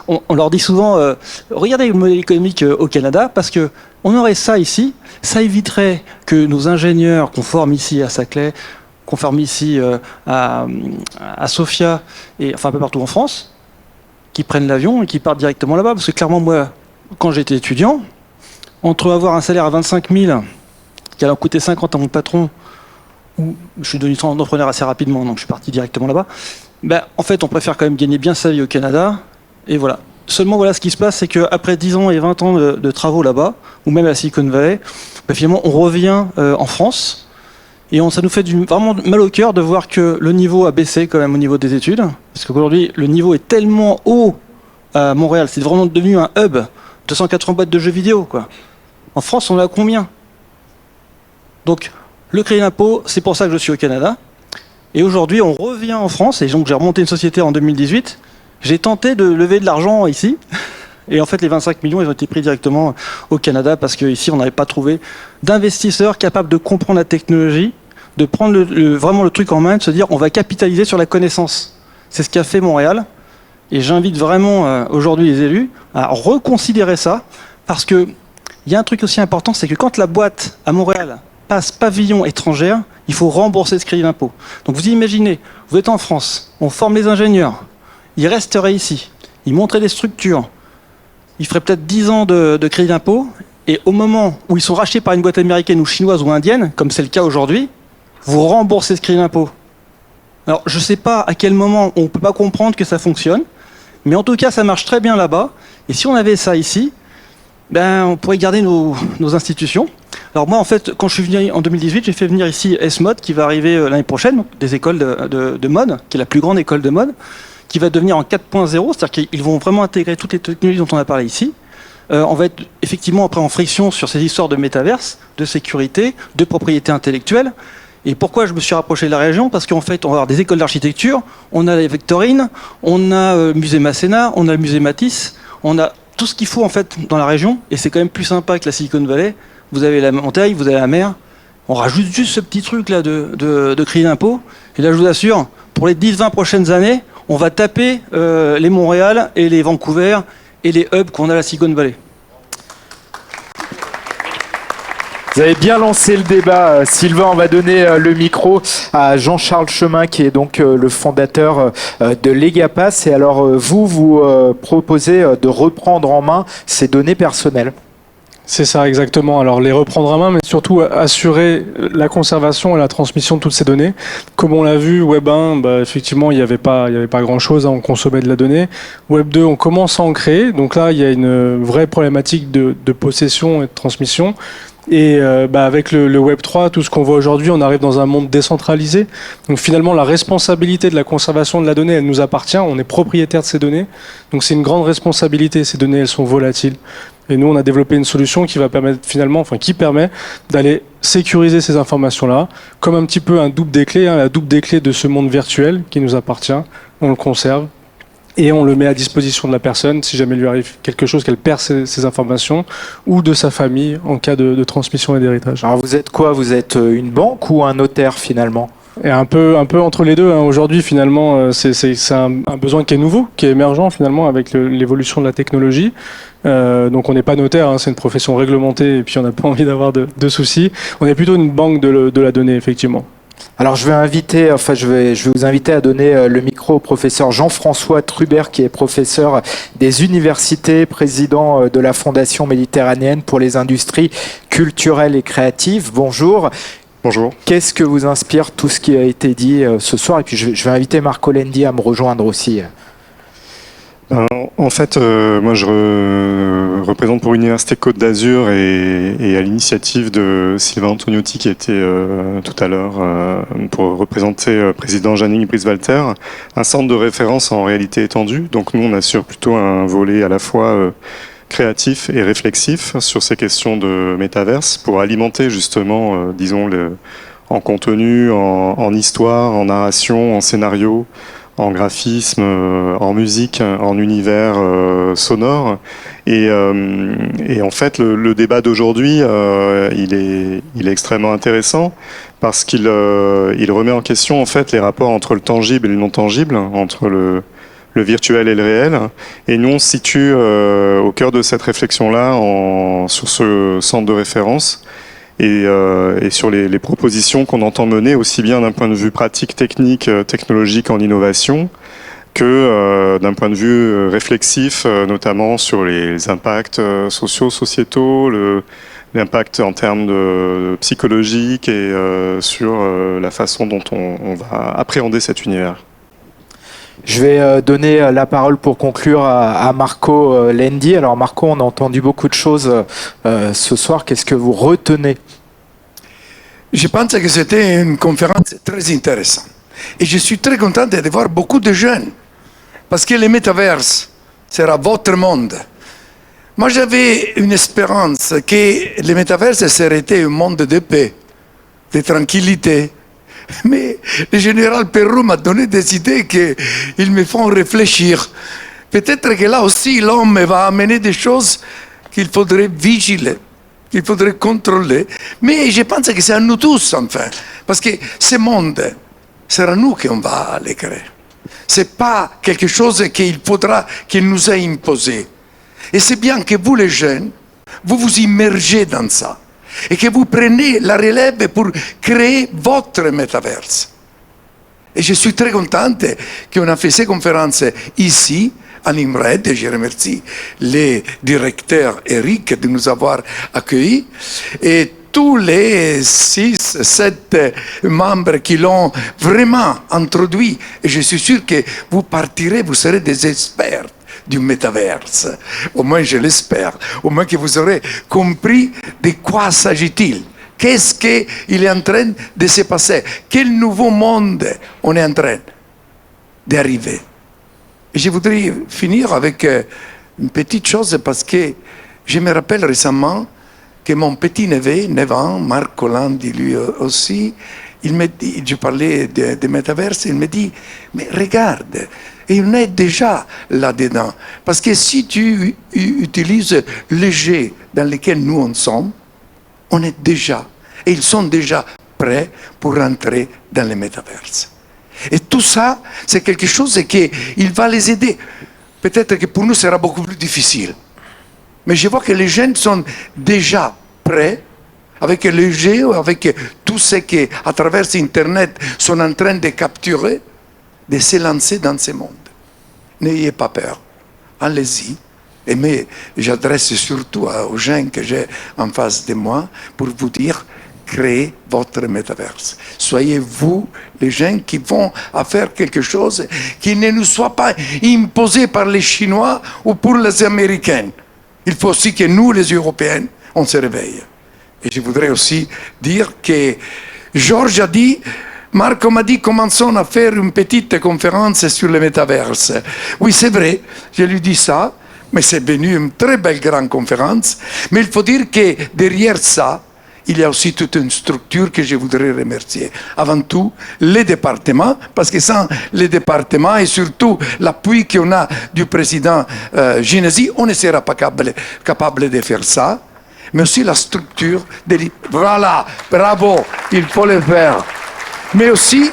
on leur dit souvent, regardez le modèle économique au Canada, parce que on aurait ça ici, ça éviterait que nos ingénieurs qu'on forme ici à Saclay, qu'on forme ici à Sofia, et enfin un peu partout en France, qui prennent l'avion et qui partent directement là-bas. Parce que clairement, moi, quand j'étais étudiant, entre avoir un salaire à 25 000, qui allait en coûter 50 à mon patron, ou je suis devenu entrepreneur assez rapidement, donc je suis parti directement là-bas, en fait, on préfère quand même gagner bien sa vie au Canada, et voilà. Seulement, voilà, ce qui se passe, c'est qu'après 10 ans et 20 ans de travaux là-bas, ou même à Silicon Valley, finalement, on revient en France, et ça nous fait vraiment mal au cœur de voir que le niveau a baissé quand même au niveau des études, parce qu'aujourd'hui, le niveau est tellement haut à Montréal, c'est vraiment devenu un hub, 280 boîtes de jeux vidéo, quoi. En France, on a combien? Donc, le crédit d'impôt, c'est pour ça que je suis au Canada. Et aujourd'hui, on revient en France, et donc j'ai remonté une société en 2018, j'ai tenté de lever de l'argent ici, et en fait les 25 millions ils ont été pris directement au Canada parce qu'ici on n'avait pas trouvé d'investisseurs capables de comprendre la technologie, de prendre vraiment le truc en main, de se dire on va capitaliser sur la connaissance. C'est ce qu'a fait Montréal, et j'invite vraiment aujourd'hui les élus à reconsidérer ça, parce qu'il y a un truc aussi important, c'est que quand la boîte à Montréal passe pavillon étrangère, il faut rembourser ce crédit d'impôt. Donc vous imaginez, vous êtes en France, on forme les ingénieurs, ils resteraient ici, ils montraient des structures, ils feraient peut-être 10 ans de crédit d'impôt, et au moment où ils sont rachetés par une boîte américaine ou chinoise ou indienne, comme c'est le cas aujourd'hui, vous remboursez ce crédit d'impôt. Alors je ne sais pas à quel moment on ne peut pas comprendre que ça fonctionne, mais en tout cas ça marche très bien là-bas, et si on avait ça ici, on pourrait garder nos institutions. Alors moi en fait, quand je suis venu en 2018, j'ai fait venir ici S-Mode qui va arriver l'année prochaine, donc des écoles de mode, qui est la plus grande école de mode, qui va devenir en 4.0, c'est-à-dire qu'ils vont vraiment intégrer toutes les technologies dont on a parlé ici. On va être effectivement après en friction sur ces histoires de métaverse, de sécurité, de propriété intellectuelle. Et pourquoi je me suis rapproché de la région? Parce qu'en fait, on va avoir des écoles d'architecture, on a les Vectorines, on a le musée Masséna, on a le musée Matisse, on a tout ce qu'il faut en fait dans la région, et c'est quand même plus sympa que la Silicon Valley. Vous avez la montagne, vous avez la mer, on rajoute juste ce petit truc là de crédit d'impôt, et là je vous assure, pour les 10-20 prochaines années, on va taper les Montréal et les Vancouver et les hubs qu'on a à la Silicon Valley. Vous avez bien lancé le débat, Sylvain. On va donner le micro à Jean-Charles Chemin, qui est donc le fondateur de Legapass. Et alors, vous proposez de reprendre en main ces données personnelles. C'est ça, exactement. Alors, les reprendre en main, mais surtout assurer la conservation et la transmission de toutes ces données. Comme on l'a vu, Web 1, effectivement, il n'y avait pas grand-chose, on consommait de la donnée. Web 2, on commence à en créer. Donc là, il y a une vraie problématique de possession et de transmission. Et avec le Web 3, tout ce qu'on voit aujourd'hui, on arrive dans un monde décentralisé. Donc finalement, la responsabilité de la conservation de la donnée, elle nous appartient. On est propriétaire de ces données. Donc c'est une grande responsabilité. Ces données, elles sont volatiles. Et nous, on a développé une solution qui va permettre qui permet d'aller sécuriser ces informations-là, comme un petit peu un double des clés, la double des clés de ce monde virtuel qui nous appartient. On le conserve. Et on le met à disposition de la personne si jamais il lui arrive quelque chose, qu'elle perd ces informations, ou de sa famille en cas de transmission et d'héritage. Alors vous êtes quoi? Vous êtes une banque ou un notaire finalement? Et un peu entre les deux. Aujourd'hui, finalement, c'est un besoin qui est nouveau, qui est émergent finalement avec l'évolution de la technologie. Donc on n'est pas notaire, c'est une profession réglementée et puis on n'a pas envie d'avoir de soucis. On est plutôt une banque de la donnée, effectivement. Alors je vais vous inviter à donner le micro au professeur Jean-François Trubert, qui est professeur des universités, président de la Fondation méditerranéenne pour les industries culturelles et créatives. Bonjour. Bonjour. Qu'est-ce que vous inspire tout ce qui a été dit ce soir? Et puis je vais inviter Marco Lendi à me rejoindre aussi. En fait, moi je représente pour l'Université Côte d'Azur et à l'initiative de Sylvain Antoniotti qui était tout à l'heure pour représenter président Janine Brice-Walter, un centre de référence en réalité étendue. Donc nous on assure plutôt un volet à la fois créatif et réflexif sur ces questions de métaverse pour alimenter justement, disons, en contenu, en histoire, en narration, en scénario, en graphisme, en musique, en univers sonore. Et en fait, le débat d'aujourd'hui, il est extrêmement intéressant parce qu'il remet en question en fait les rapports entre le tangible et le non tangible, entre le le virtuel et le réel. Et nous, on se situe au cœur de cette réflexion-là sur ce centre de référence et sur les propositions qu'on entend mener aussi bien d'un point de vue pratique, technique, technologique en innovation, que d'un point de vue réflexif, notamment sur les impacts sociaux, sociétaux, l'impact en termes psychologiques et sur la façon dont on va appréhender cet univers. Je vais donner la parole pour conclure à Marco Lendi. Alors Marco, on a entendu beaucoup de choses ce soir. Qu'est-ce que vous retenez? Je pense que c'était une conférence très intéressante. Et je suis très content de voir beaucoup de jeunes. Parce que le métaverse sera votre monde. Moi, j'avais une espérance que le métaverse serait un monde de paix, de tranquillité. Mais le général Perrault m'a donné des idées qui me font réfléchir. Peut-être que là aussi, l'homme va amener des choses qu'il faudrait vigiler, qu'il faudrait contrôler. Mais je pense que c'est à nous tous, enfin. Parce que ce monde, sera nous qu'on va le créer. Ce n'est pas quelque chose qu'il faudra qu'il nous ait imposé. Et c'est bien que vous, les jeunes, vous vous immergez dans ça. Et que vous prenez la relève pour créer votre métaverse. Et je suis très contente qu'on a fait ces conférences ici, à l'IMRED, et je remercie le directeur Eric de nous avoir accueillis. Et tous les 6, 7 membres qui l'ont vraiment introduit. Et je suis sûr que vous partirez, vous serez des experts du métaverse. Au moins, je l'espère. Au moins que vous aurez compris de quoi s'agit-il. Qu'est-ce qu'il est en train de se passer? Quel nouveau monde on est en train d'arriver? Et je voudrais finir avec une petite chose parce que je me rappelle récemment que mon petit-neveu, 9 ans, Marc Landi, lui aussi, il me dit, je parlais de métaverse, il me dit, mais regarde, et on est déjà là-dedans. Parce que si tu utilises les jeux dans lesquels nous en sommes, on est déjà, et ils sont déjà prêts pour rentrer dans le métaverse. Et tout ça, c'est quelque chose qui va les aider. Peut-être que pour nous, ce sera beaucoup plus difficile. Mais je vois que les jeunes sont déjà prêts, avec les jeux, avec tout ce qui, à travers Internet, sont en train de capturer, de se lancer dans ce monde. N'ayez pas peur. Allez-y. Mais j'adresse surtout aux gens que j'ai en face de moi pour vous dire, créez votre métaverse. Soyez vous les gens qui vont à faire quelque chose qui ne nous soit pas imposé par les Chinois ou pour les Américains. Il faut aussi que nous, les Européens, on se réveille. Et je voudrais aussi dire que Georges a dit, Marco m'a dit, commençons à faire une petite conférence sur le métaverse. Oui, c'est vrai, je lui dis ça, mais c'est devenu une très belle grande conférence. Mais il faut dire que derrière ça, il y a aussi toute une structure que je voudrais remercier. Avant tout, les départements, parce que sans les départements et surtout l'appui qu'on a du président Ginesi, on ne sera pas capable de faire ça. Mais aussi la structure. Voilà, bravo, il faut le faire. Mais aussi,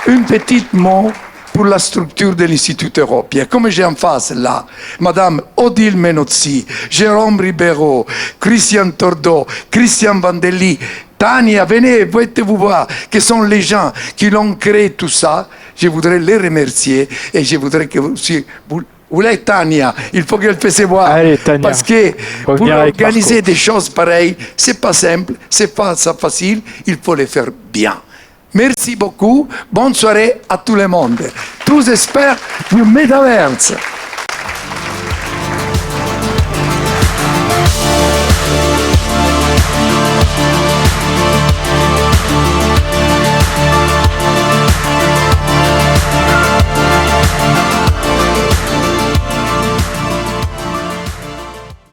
un petit mot pour la structure de l'Institut européen. Comme j'ai en face là, Madame Odile Menozzi, Jérôme Ribeiro, Christian Tordo, Christian Vandelli, Tania, venez, vous voir, que sont les gens qui l'ont créé tout ça. Je voudrais les remercier et je voudrais que vous l'êtes Tania, il faut qu'elle fasse voir. Allez, Tania, parce que pour organiser des choses pareilles, c'est pas simple, c'est pas ça facile, il faut les faire bien. Merci beaucoup, bonne soirée à tout le monde. Tous experts du métaverse.